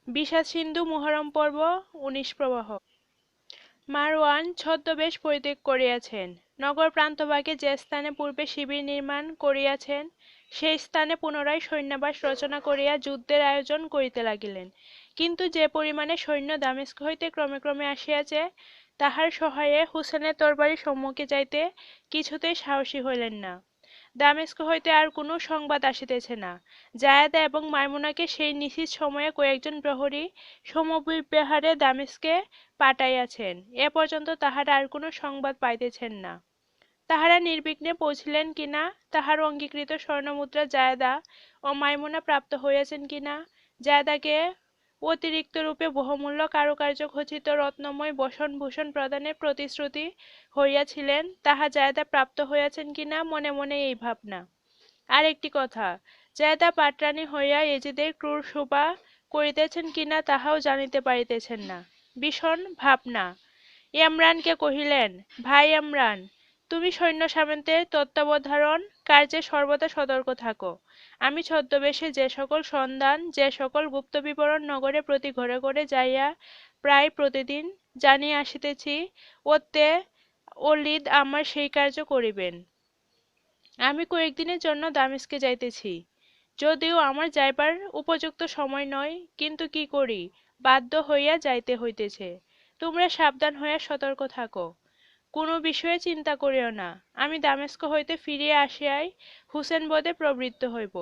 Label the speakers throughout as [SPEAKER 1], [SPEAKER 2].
[SPEAKER 1] বিষাদ সিন্ধু মুহররম পর্ব ১৯ প্রবাহ। মারওয়ান ছদ্মবেশ পরিত্যাগ করিয়াছেন। নগর প্রান্তভাগে যে স্থানে পূর্বে শিবির নির্মাণ করিয়াছেন, সেই স্থানে পুনরায় সৈন্যাবাস রচনা করিয়া যুদ্ধের আয়োজন করিতে লাগিলেন। কিন্তু যে পরিমাণে সৈন্য দামেস্ক হইতে ক্রমে ক্রমে আসিয়াছে, তাহার সহায়ে হুসেনের তরবারি সম্মুখে যাইতে কিছুতেই সাহসী হইলেন না। দামেস্ক হইতে আর কোনো সংবাদ আসিতেছে না। জায়াদা এবং মাইমুনাকে সেই নিশিত সময়ে কয়েকজন প্রহরী সমভিব্যাহারে দামেস্কে পাঠাইয়াছেন। এ পর্যন্ত তাহারা আর কোনো সংবাদ পাইতেছেন না। তাহারা নির্বিঘ্নে পৌঁছিলেন কিনা, তাহার অঙ্গীকৃত স্বর্ণমুদ্রা জায়দা ও মাইমুনা প্রাপ্ত হইয়াছেন কিনা, জায়দাকে অতিরিক্তরূপে বহুমূল্য কারুকার্য খচিত রত্নময় বসনভূষণ প্রদানের প্রতিশ্রুতি হইয়াছিলেন, তাহা জায়দা প্রাপ্ত হইয়াছেন কিনা, মনে মনে এই ভাবনা। আর একটি কথা, জায়দা পাটরানী হইয়া এজিদের ক্রূর শোভা করিতেছেন কিনা তাহাও জানিতে পারিতেছেন না। ভীষণ ভাবনা। ইমরানকে কহিলেন, ভাই ইমরান, তুমি সৈন্য সামন্তের তত্ত্বাবধারণ কার্যে সর্বদা সতর্ক থাকো। আমি ছদ্মবেশে যে সকল সন্ধান, যে সকল গুপ্ত বিবরণ নগরে প্রতি ঘরে ঘরে যাইয়া প্রায় প্রতিদিন জানিয়া আসিতেছি, ওতে ওলীদ আমার সেই কার্য করিবেন। আমি কয়েকদিনের জন্য দামেস্কে যাইতেছি, যদিও আমার যাইবার উপযুক্ত সময় নয়, কিন্তু কি করি, বাধ্য হইয়া যাইতে হইতেছে। তোমরা সাবধান হইয়া সতর্ক থাকো। কোনো বিষয়ে চিন্তা করিও না। আমি দামেস্ক হইতে ফিরিয়া আসিয়াই হুসেন বধে প্রবৃত্ত হইব।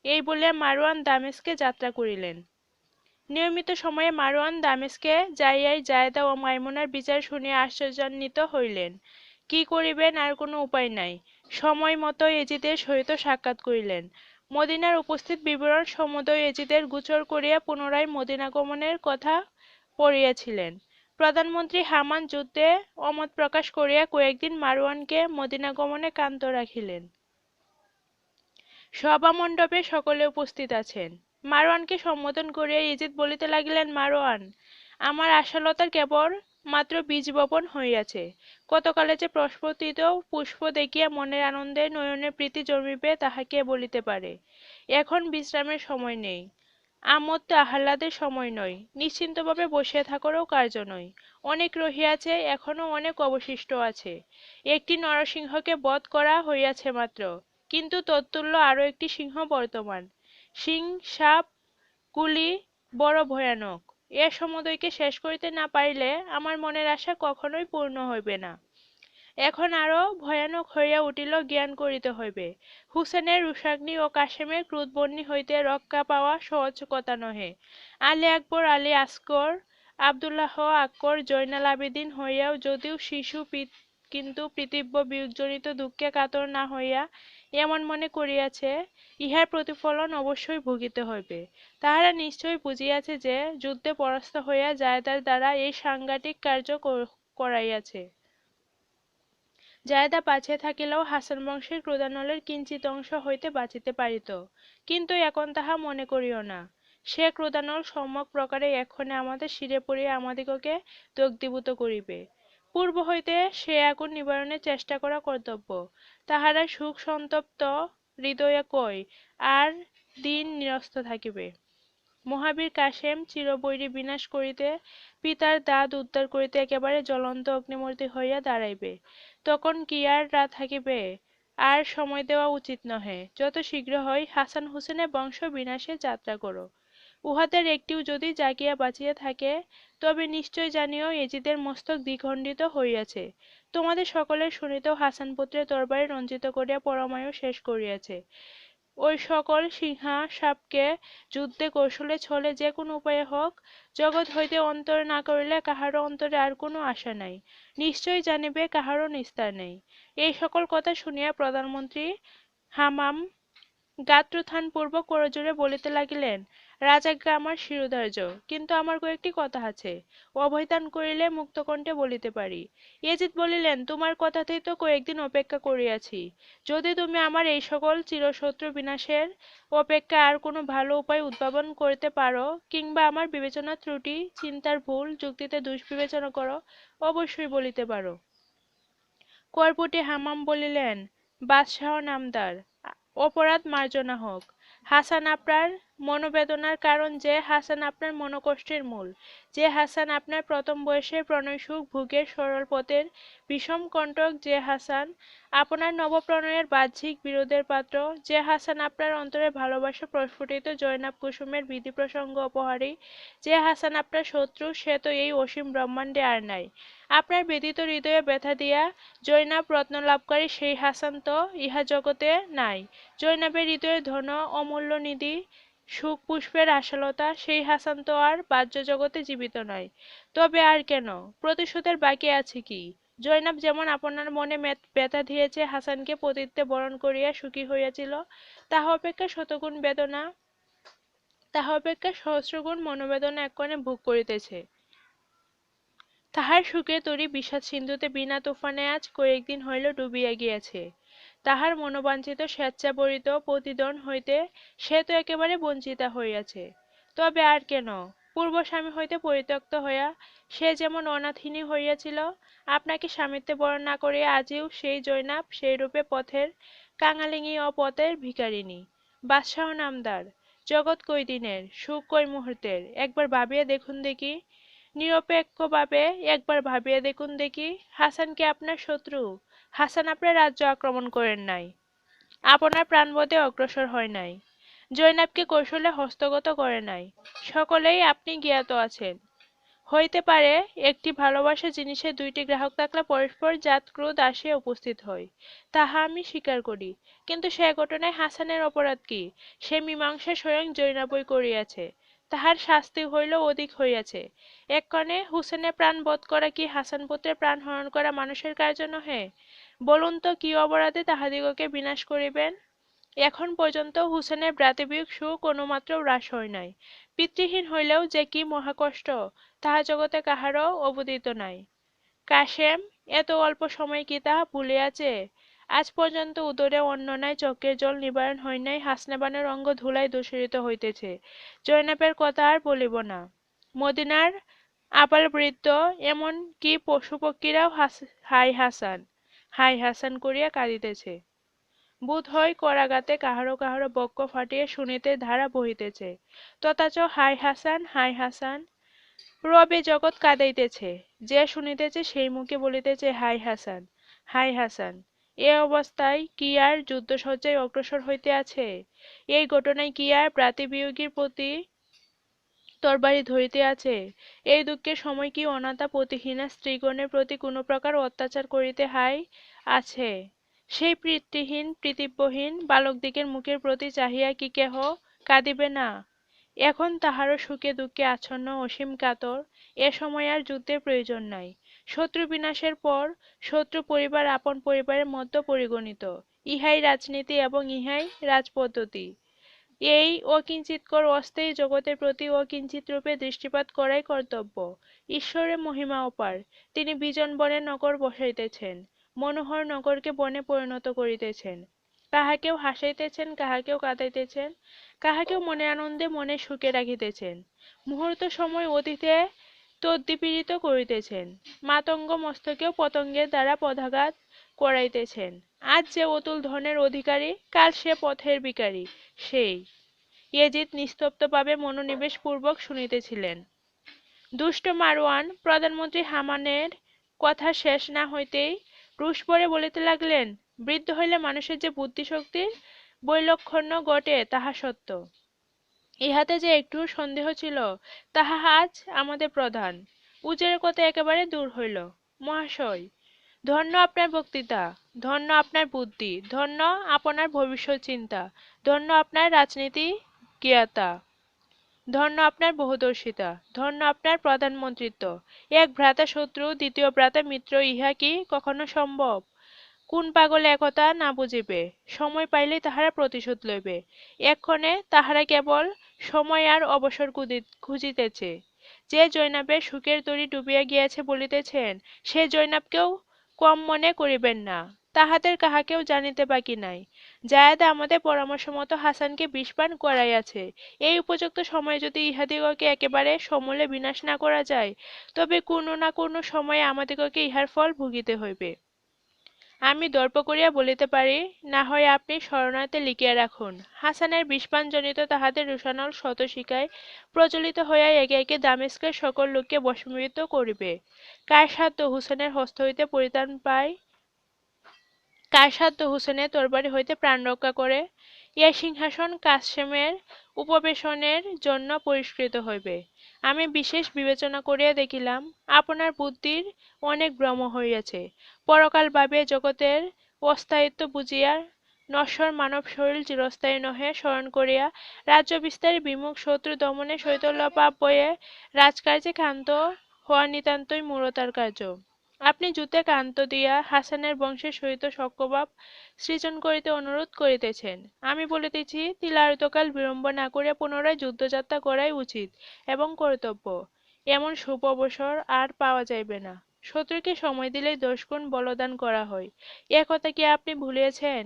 [SPEAKER 1] এই বলিয়া মারওয়ান দামেস্কে যাত্রা করিলেন। নিয়মিত সময়ে মারওয়ান দামেস্কে যাইয়াই জায়দা ও মাইমুনার বিচার শুনিয়া আশ্চর্যান্বিত হইলেন। কি করিবেন, আর কোনো উপায় নাই। সময় মতো এজিদের সহিত সাক্ষাৎ করিলেন। মদিনার উপস্থিত বিবরণ সমুদয় এজিদের গোচর করিয়া পুনরায় মদিনাগমনের কথা পড়িয়াছিলেন। প্রধানমন্ত্রী হামান যুদ্ধে অমত প্রকাশ করিয়া কয়েকদিন মারওয়ানকে মদিনাগমনে ক্ষান্ত রাখিলেন। সভামণ্ডপে সকলে উপস্থিত আছেন। মারওয়ানকে সম্বোধন করিয়া ইজিদ বলিতে লাগিলেন, মারওয়ান, আমার আশালতার কেবল মাত্র বীজ বপন হইয়াছে। কতকালে যে প্রস্ফুটিত পুষ্প দেখিয়া মনের আনন্দে নয়নের প্রীতি জন্মিবে, তাহা কে বলিতে পারে। এখন বিশ্রামের সময় নেই, আমোদ আহ্লাদের সময় নয়, নিশ্চিন্তভাবে বসিয়া থাকারও কার্য নয়। অনেক রহিয়াছে, এখনো অনেক অবশিষ্ট আছে। একটি নরসিংহকে বধ করা হইয়াছে মাত্র, কিন্তু তৎতুল্য আরও একটি সিংহ বর্তমান। সিং সাপ গুলি বড় ভয়ানক। এ সমুদয়কে শেষ করিতে না পারিলে আমার মনের আশা কখনোই পূর্ণ হইবে না। এখন আরো ভয়ানক হইয়া উঠিল, জ্ঞান করিতে হইবে। হুসেনের রোষাগ্নি ও কাসেমের ক্রোধবহ্নি হইতে রক্ষা পাওয়া সহজ কথা নহে। আলী আকবর, আলী আসগর, আবদুল্লাহ আকবর, জয়নাল আবেদিন হইয়াও যদিও শিশু, কিন্তু পিতৃব্য বিয়োগজনিত দুঃখে কাতর না হইয়া এমন মনে করিয়াছে, ইহার প্রতিফলন অবশ্যই ভুগিতে হইবে। তাহারা নিশ্চয় বুঝিয়াছে যে যুদ্ধে পরাস্ত হইয়া জায়দার দ্বারা এই সাংঘাতিক কার্য করাইয়াছে। জায়দা বাঁচিয়া থাকিলেও হাসান বংশের ক্রোধানলের কিঞ্চিৎ অংশ হইতে বাঁচিতে পারিত, কিন্তু এখন তাহা মনে করিও না। সে ক্রোধানল সম্যক প্রকারে এক্ষণে আমাদের শিরে পড়িয়া আমাদিগকে দগ্ধীভূত করিবে। পূর্ব হইতে সে আগুন নিবারণের চেষ্টা করা কর্তব্য। তাহারা সুখ সন্তপ্ত হৃদয়ে কয় আর দিন নিরস্ত থাকিবে। মহাবীর কাসেম চিরবৈরী বিনাশ করিতে, পিতার দাঁত উদ্ধার করিতে একেবারে জ্বলন্ত অগ্নিমূর্তি হইয়া দাঁড়াইবে। তখন কি আর থাকিবে? আর সময় দেওয়া উচিত নহে। যত শীঘ্র হয় হাসান হুসেনের বংশ বিনাশে যাত্রা করো। উহাদের একটিও যদি জাগিয়া বাঁচিয়া থাকে, তবে নিশ্চয় জানিও এজিদের মস্তক দ্বিখণ্ডিত হইয়াছে। তোমাদের সকলের শুনিতেও হাসান পুত্রের তরবারি রঞ্জিত করিয়া পরমায়ু শেষ করিয়াছে। ওই সকল সিংহাসাপকে যুদ্ধে কৌশলে ছলে যে কোনো উপায়ে হোক জগৎ হইতে অন্তর না করিলে কাহারও অন্তরে আর কোনো আশা নাই। নিশ্চয় জানিবে কাহারও নিস্তার নেই। এই সকল কথা শুনিয়া প্রধানমন্ত্রী হামাম গাত্রোত্থানপূর্বক করজোড়ে বলিতে লাগিলেন, রাজাজ্ঞা আমার শিরোধার্য, কিন্তু আমার কয়েকটি কথা আছে, অভয়দান করিলে মুক্তকণ্ঠে বলিতে পারি। ইয়েজিদ বলিলেন, তোমার কথাতেই তো কয়েকদিন অপেক্ষা করিয়াছি। যদি তুমি আমার এই সকল চিরশত্রু বিনাশের অপেক্ষা আর কোনো ভালো উপায় উদ্ভাবন করিতে পারো, কিংবা আমার বিবেচনার ত্রুটি, চিন্তার ভুল, যুক্তিতে দুষ্বিবেচনা করো, অবশ্যই বলিতে পারো। কর্পূটে হামাম বলিলেন, বাদশাহ নামদার, অপরাধ মার্জনা হোক। হাসান আপনার মনোবেদনার কারণ যে হাসান আপনার মনোকষ্টের মূল, যে হাসান আপনার প্রথম বয়সের প্রণয় সুখ ভোগের সরল পথের বিষম কণ্টক, যে হাসান আপনার নবপ্রণয়ের বাহ্যিক বিরোধের পাত্র, যে হাসান আপনার অন্তরে ভালোবাসা প্রস্ফুটিত জয়নাব কুসুমের বিধি প্রসঙ্গ অপহারী, যে হাসান আপনার শত্রু, সে তো এই অসীম ব্রহ্মাণ্ডে আর নাই। আপনার ব্যথিত হৃদয়ে ব্যথা দিয়া জৈনাব রত্ন লাভকারী সেই হাসান তো ইহা জগতে নাই। জৈনাবের হৃদয়ে ধন অমূল্য নিধি সুখ পুষ্পের আশালতা, সেই হাসান তো আর বাহ্য জগতে জীবিত নয়। তবে আর কেন? প্রতিশোধের বাকি আছে কি? জৈনব যেমন আপনার মনে ব্যথা দিয়েছে, হাসানকে পতিত্বে বরণ করিয়া সুখী হইয়াছিল, তাহা অপেক্ষা শতগুণ বেদনা, তাহা অপেক্ষা সহস্রগুণ মনোবেদনা এক্ষণে ভোগ করিতেছে। তাহার সুখের তরী বিষাদ সিন্ধুতে বিনা তুফানে আজ কয়েকদিন হইল ডুবিয়া গিয়াছে। তাহার মনোবাঞ্ছিত স্বেচ্ছাবরিত প্রতিদান হইতে সে তো একেবারে বঞ্চিতা হইয়াছে। তবে আর কেন? পূর্ব স্বামী হইতে পরিত্যক্ত হইয়া সে যেমন অনাথিনী হইয়াছিল, আপনাকে স্বামিত্বে বরণ না করিয়া আজিও সেই জৈনাব সেইরূপে পথের কাঙালিনী ও পথের ভিখারিণী। বাদশাহ নামদার, জগৎ কই দিনের, সুখ কই মুহূর্তের, একবার ভাবিয়া দেখুন দেখি, নিরপেক্ষভাবে একবার ভাবিয়া দেখুন দেখি, হাসান কি আপনার শত্রু? হাসান আপনার রাজ্য আক্রমণ করেন নাই, আপনার প্রাণবধে অগ্রসর হয় নাই, জৈনাবকে কৌশলে হস্তগত করে নাই। সকলেই আপনি জ্ঞাত আছেন। হইতে পারে একটি ভালোবাসা জিনিসের দুইটি গ্রাহক থাকলে পরস্পর জাত ক্রোধ আসিয়া উপস্থিত হয়, তাহা আমি স্বীকার করি। কিন্তু সে ঘটনায় হাসানের অপরাধ কি? সে মীমাংসা স্বয়ং জৈনাবই করিয়াছে, তাহার শাস্তি হইল অধিক হইয়াছে। এক্ষণে হুসেনের প্রাণ বধ করা কি হাসান পুত্রের প্রাণ হরণ করা মানুষের কার্য নহে? বলুন তো কি অপরাধে তাহাদিগকে বিনাশ করিবেন? এখন পর্যন্ত হুসেনের ভ্রাতৃবিয়োগ সুখ অনুমাত্র হ্রাস হয় নাই। পিতৃহীন হইলেও যে কি মহাকষ্ট, তাহা জগতে কাহারও অবদিত নাই। কাসেম এত অল্প সময় কি তাহা ভুলিয়াছে? আজ পর্যন্ত উদরে অন্ন নাই, চোখের জল নিবারণ হয় নাই, হাসনাবানের অঙ্গ ধুলায় ধূসরিত হইতেছে। জৈনাবের কথা আর বলিব না। মদিনার আবালবৃদ্ধ এমন কি পশুপক্ষীরাও হাই হাসান, হাই হাসান করিয়া কাঁদিতেছে। বোধ হয় করাঘাতে কাহারো কাহারো বক্ষ ফাটিয়া শুনিতে ধারা বহিতেছে। তথাচ হাই হাসান, হাই হাসান, রবে জগৎ কাঁদাইতেছে। যে শুনিতেছে সেই মুখে বলিতেছে হাই হাসান, হাই হাসান। এ অবস্থায় কি আর যুদ্ধসজ্জায় অগ্রসর হইতে আছে? এই ঘটনায় কি আর ভ্রাতৃবিয়োগীর প্রতি তরবারি ধরিতে আছে? এই দুঃখের সময় কি অনাথা পতিহীনা স্ত্রীগণের প্রতি কোনো প্রকার অত্যাচার করিতে হাই আছে? সেই পিতৃহীন পিতৃব্যহীন বালকদিগের মুখের প্রতি চাহিয়া কি কেহ কাঁদিবে না? এখন তাহারও সুখে দুঃখে আচ্ছন্ন অসীম কাতর। এ সময় আর যুদ্ধের প্রয়োজন নাই। শত্রু বিনাশের পর শত্রু পরিবার আপন পরিবারের মধ্যে পরিগণিত। ইহাই রাজনীতি এবং ইহাই রাজপদ্ধতি। এই অকিঞ্চিৎকর অস্থায়ী জগতের প্রতি অকিঞ্চিৎ রূপে দৃষ্টিপাত করাই কর্তব্য। ঈশ্বরের মহিমা অপার। তিনি বিজন বনে নগর বসাইতেছেন, মনোহর নগরকে বনে পরিণত করিতেছেন। কাহাকেও হাসাইতেছেন, কাহাকেও কাঁদাইতেছেন, কাহাকেও মনে আনন্দে মনে সুখে রাখিতেছেন। মুহূর্ত সময় অতীতে তদ্বিপরীত করিতেছেন। মাতঙ্গ মস্তকেও পতঙ্গের দ্বারা পদাঘাত করাইতেছেন। আজ যে অতুল ধনের অধিকারী, কাল সে পথের ভিখারী। সেই ইয়েজিদ নিস্তব্ধভাবে মনোনিবেশ পূর্বক শুনিতেছিলেন। দুষ্ট মারওয়ান প্রধানমন্ত্রী হামানের কথা শেষ না হইতেই রুশ-ভরে বলিতে লাগলেন, বৃদ্ধ হইলে মানুষের যে বুদ্ধিশক্তির বৈলক্ষণ্য ঘটে তাহা সত্য। ইহাতে যে একটু সন্দেহ ছিল, তাহা আজ আমাদের প্রধান। উজিরের কথা একেবারে দূর হইল। মহাশয়, ধন্য আপনার বক্তৃতা, ধন্য আপনার বুদ্ধি, ধন্য আপনার ভবিষ্যৎ চিন্তা, ধন্য আপনার রাজনীতি জ্ঞাতা, ধন্য আপনার বহুদর্শিতা, ধন্য আপনার প্রধানমন্ত্রিত্ব। এক ভ্রাতা শত্রু, দ্বিতীয় ভ্রাতা মিত্র, ইহা কি কখনো সম্ভব? কোন পাগল একথা না বুঝিবে? সময় পাইলেই তাহারা প্রতিশোধ লইবে। এক্ষণে তাহারা কেবল সময় আর অবসর খুঁজিতেছে। যে জৈনাবের সুখের তরী ডুবিয়া গিয়াছে বলিতেছেন, সে জৈনাবকেও কম মনে করিবেন না। তাহাদের কাহাকেও জানিতে বাকি নাই। জায়েদ আমাদের পরামর্শ মতো হাসানকে বিষপান করাইয়াছে। এই উপযুক্ত সময়ে যদি ইহাদিগকে একেবারে সমূলে বিনাশ না করা যায়, তবে কোনো না কোনো সময়ে আমাদিগকে ইহার ফল ভুগিতে হইবে। আমি দর্প করিয়া বলিতে পারি, না হয় আপনি শরণার্থে লিখিয়া রাখুন। হাসানের বিষপানজনিত তাহাদের রোষানল শতশিকায় প্রজ্বলিত হইয়া একে একে দামেস্কের সকল লোককে বশীভূত করিবে। কার সাধ্য হুসেনের হস্ত হইতে পরিত্রাণ পায়, কার সাধ্য হুসেনের তরবারি হইতে প্রাণ রক্ষা করে, ইহা সিংহাসন কাসেমের উপবেশনের জন্য পরিষ্কৃত হইবে। আমি বিশেষ বিবেচনা করিয়া দেখিলাম, আপনার বুদ্ধির অনেক ভ্রম হইয়াছে। পরকাল ভাবিয়া জগতের অস্থায়িত্ব বুঝিয়া, নশ্বর মানব শরীর চিরস্থায়ী নহে স্মরণ করিয়া, রাজ্য বিস্তারে বিমুখ শত্রু দমনে শৈথল্যভাব বয়ে রাজকার্যে ক্ষান্ত হওয়া নিতান্তই মূঢ়তার কার্য। আপনি যুদ্ধে ক্ষান্ত দিয়া হাসানের বংশের সহিত সখ্যভাব সৃজন করিতে অনুরোধ করিতেছেন। আমি বলিতেছি, তিলাহৃতকাল বিলম্ব না করিয়া পুনরায় যুদ্ধযাত্রা করাই উচিত এবং কর্তব্য। এমন শুভ অবসর আর পাওয়া যাইবে না। শত্রুকে সময় দিলেই 10 গুণ বলদান করা হয়। এ কথা কি আপনি ভুলিয়াছেন?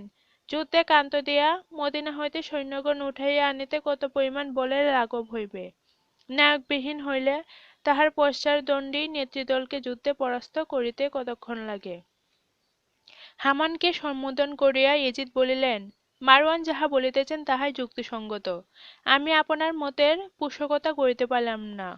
[SPEAKER 1] যুদ্ধে ক্ষান্ত দিয়া মদীনা হইতে সৈন্যগণ উঠাইয়া আনিতে কত পরিমাণ বলের লাঘব হইবে। নায়কবিহীন হইলে তাহার পশ্চাৎদণ্ডী নেতৃদলকে যুদ্ধে পরাস্ত করিতে কতক্ষণ লাগে। হামানকে সম্বোধন করিয়া ইয়েজিদ বলিলেন, মারওয়ান যাহা বলিতেছেন তাহাই যুক্তিসঙ্গত। আমি আপনার মতের পোষকতা করিতে পারলাম না।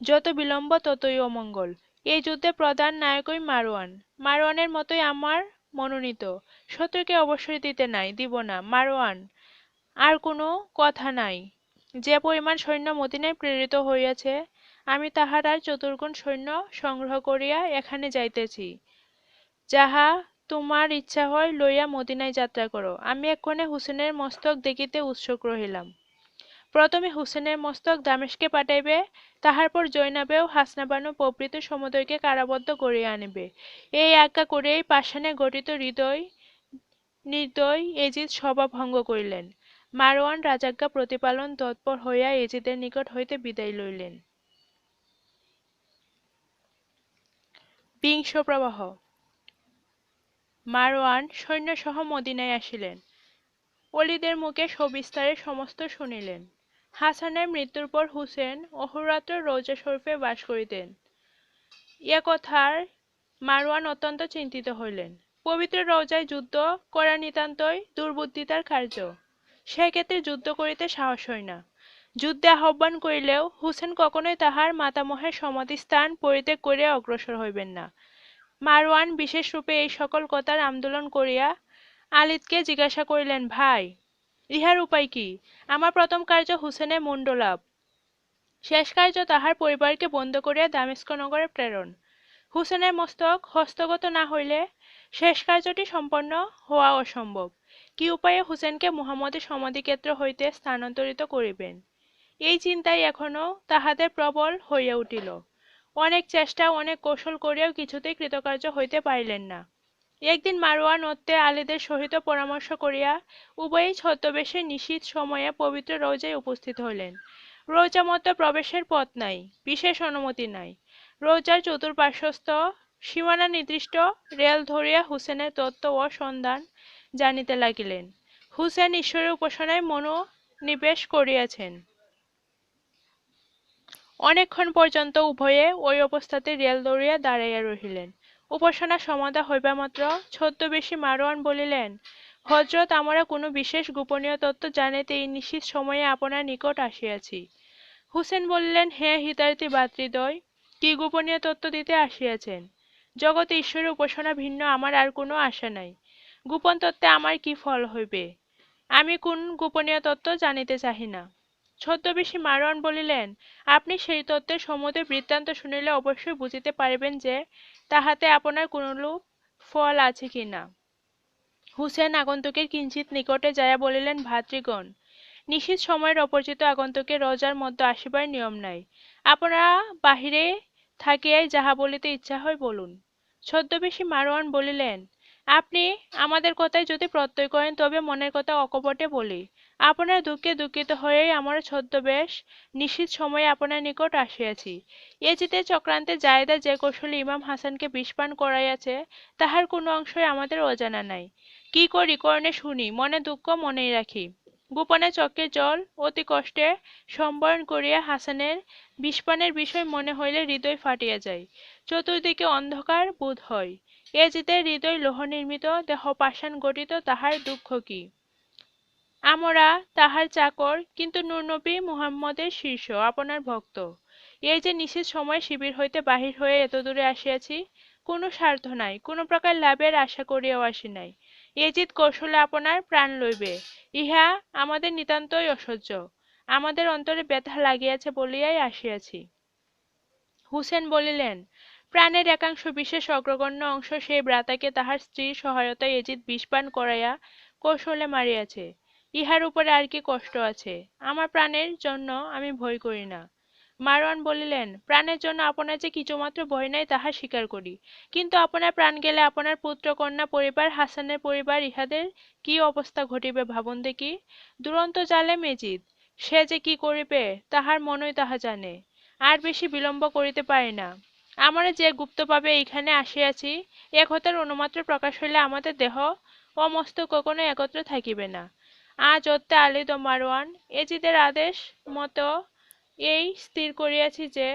[SPEAKER 1] যত বিলম্ব ততই অমঙ্গল। এই যুদ্ধে প্রধান নায়কই মারওয়ান। মারওয়ানের মতোই আমার মনোনীত। শত্রুকে অবসর দিতে নাই, দিব না। মারওয়ান, আর কোনো কথা নাই। যে পরিমাণ সৈন্য মদীনায় প্রেরিত হইয়াছে, আমি তাহার আর চতুর্গুণ সৈন্য সংগ্রহ করিয়া এখানে যাইতেছি। যাহা তোমার ইচ্ছা হয় লইয়া মদীনায় যাত্রা করো। আমি এক্ষণে হুসেনের মস্তক দেখিতে উৎসুক রহিলাম। প্রথমে হুসেনের মস্তক দামেস্কে পাঠাইবে, তাহার পর জৈনবেও হাসনাবানু প্রভৃতি সমুদয়কে কারাবদ্ধ করিয়া আনিবে। এই আজ্ঞা করিয়াই পাষাণে গঠিত নির্দয় এজিদ সভা ভঙ্গ করিলেন। মারওয়ান রাজাজ্ঞা প্রতিপালন তৎপর হইয়া এজিদের নিকট হইতে বিদায় লইলেন। বিংশ প্রবাহ। মারওয়ান সৈন্যসহ মদীনায় আসিলেন। ওলীদের মুখে সবিস্তারে সমস্ত শুনিলেন। হাসানের মৃত্যুর পর হুসেন অহোরাত্র রওজা শরীফে বাস করিতেন। এ কথায় মারওয়ান অত্যন্ত চিন্তিত হইলেন। পবিত্র রওজায় যুদ্ধ করা নিতান্তই দুর্বুদ্ধিতার কার্য। সেক্ষেত্রে যুদ্ধ করিতে সাহস হয় না। যুদ্ধে আহ্বান করিলেও হুসেন কখনোই তাহার মাতামহের সমাধিস্থান পরিত্যাগ করিয়া অগ্রসর হইবেন না। মারওয়ান বিশেষরূপে এই সকল কথার আন্দোলন করিয়া আলীদকে জিজ্ঞাসা করিলেন, ভাই, ইহার উপায় কি? আমার প্রথম কার্য হুসেনের মুণ্ডলাভ, শেষ কার্য তাহার পরিবারকে বন্ধ করিয়া দামেস্ক নগরে প্রেরণ। হুসেনের মস্তক হস্তগত না হইলে শেষ কার্যটি সম্পন্ন হওয়া অসম্ভব। কি উপায়ে হুসেনকে মুহাম্মদের সমাধিক্ষেত্র হইতে স্থানান্তরিত করিবেন, এই চিন্তাই এখনো তাহাদের প্রবল হইয়া উঠিল। অনেক চেষ্টা অনেক কৌশল করিয়াও কিছুতেই কৃতকার্য হইতে পারিলেন না। একদিন মারওয়ান অত্যে আলীদের সহিত পরামর্শ করিয়া উভয়েই ছদ্মবেশে নিশীথ সময়ে পবিত্র রওজায় উপস্থিত হইলেন। রওজা মধ্যে প্রবেশের পথ নাই, বিশেষ অনুমতি নাই। রওজার চতুর্পার্শ্বস্থ সীমানা নির্দিষ্ট রেল ধরিয়া হুসেনের তত্ত্ব ও সন্ধান জানিতে লাগিলেন। হুসেন ঈশ্বরের উপাসনায় মনোনিবেশ করিয়াছেন। অনেকক্ষণ পর্যন্ত উভয়ে ওই অবস্থাতে রেল ধরিয়া দাঁড়াইয়া রহিলেন। উপাসনা সমাধা হইবামাত্র ছদ্মবেশী মারওয়ান বলিলেন, হযরত, আমরা কোনো বিশেষ গোপনীয় তত্ত্ব জানিতে এই নিশীথ সময়ে আপনার নিকট আসিয়াছি। হুসেন বলিলেন, হে হিতার্থী ভ্রাতৃদ্বয়, কি গোপনীয় তত্ত্ব দিতে আসিয়াছেন? জগতে ঈশ্বরের উপাসনা ভিন্ন আমার আর কোনো আশা নাই। গোপন তত্ত্বে আমার কি ফল হইবে? আমি কোন গোপনীয় তত্ত্ব জানিতে চাহি না। ছদ্মবেশী মারওয়ান বলিলেন, আপনি সেই তত্ত্বের সমুদয় বৃত্তান্ত শুনিলে অবশ্যই বুঝিতে পারিবেন যে তাহাতে আপনার কোনরূপ ফল আছে কি না। হুসেন আগন্তুকের কিঞ্চিৎ নিকটে যাইয়া বলিলেন, ভ্রাতৃগণ, নিশীথ সময়ের অপরিচিত আগন্তুকের রোজার মধ্যে আসিবার নিয়ম নাই। আপনারা বাহিরে থাকিয়াই যাহা বলিতে ইচ্ছা হয় বলুন। ছদ্মবেশী মারওয়ান বলিলেন, আপনি আমাদের কথায় যদি প্রত্যয় করেন তবে মনের কথা অকপটে বলি। আপনার দুঃখে দুঃখিত হয়েই আমার ছদ্মবেশ নিশীথ সময়ে আপনার নিকট আসিয়াছি। এজিদের চক্রান্তে জায়েদা যে কৌশলে ইমাম হাসানকে বিষপান করাইয়াছে তাহার কোনো অংশই আমাদের অজানা নাই। কি করি কর্ণে শুনি, মনে দুঃখ মনেই রাখি। গোপনে চক্ষের জল অতি কষ্টে সম্বরণ করিয়া হাসানের বিষপানের বিষয় মনে হইলে হৃদয় ফাটিয়া যায়, চতুর্দিকে অন্ধকার বোধ হয়। এজিদের হৃদয় লোহ নির্মিত, দেহ পাষাণ গঠিত, তাহার দুঃখ কি? আমরা তাহার চাকর, কিন্তু নূর নবী মুহাম্মদের শীর্ষ আপনার ভক্ত। এই যে নিশ্চিত সময় শিবির হইতে বাহির হয়ে এতদূরে আসিয়াছি, কোনো স্বার্থ নাই, কোনো প্রকার লাভের আশা করিয়াও আসি নাই। এজিদ কৌশলে আপনার প্রাণ লইবে, ইহা আমাদের নিতান্তই অসহ্য। আমাদের অন্তরে ব্যথা লাগিয়াছে বলিয়াই আসিয়াছি। হুসেন বলিলেন, প্রাণের একাংশ বিশেষ অগ্রগণ্য অংশ সেই ভ্রাতাকে তাহার স্ত্রীর সহায়তায় এজিদ বিষপান করাইয়া কৌশলে মারিয়াছে। ইহার উপরে আর কি কষ্ট আছে? আমার প্রাণের জন্য আমি ভয় করি না। মারওয়ান বলিলেন, প্রাণের জন্য আপনার যে কিছুমাত্র ভয় নাই তাহা স্বীকার করি, কিন্তু আপনার প্রাণ গেলে আপনার পুত্র কন্যা পরিবার, হাসানের পরিবার, ইহাদের কি অবস্থা ঘটিবে ভাবুন দেখি। দুরন্ত জালেম এজিদ, সে যে কি করিবে তাহার মনই তাহা জানে। আর বেশি বিলম্ব করিতে পারি না। আমরা যে গুপ্তভাবে এইখানে আসিয়াছি, এ কথার অনুমাত্র প্রকাশ হইলে আমাদের দেহ ও মস্তক কখনো একত্র থাকিবে না। আজ অত্তে আলিদ ও মারওয়ান এজিদের আদেশ মতো এই স্থির করিয়াছি যে,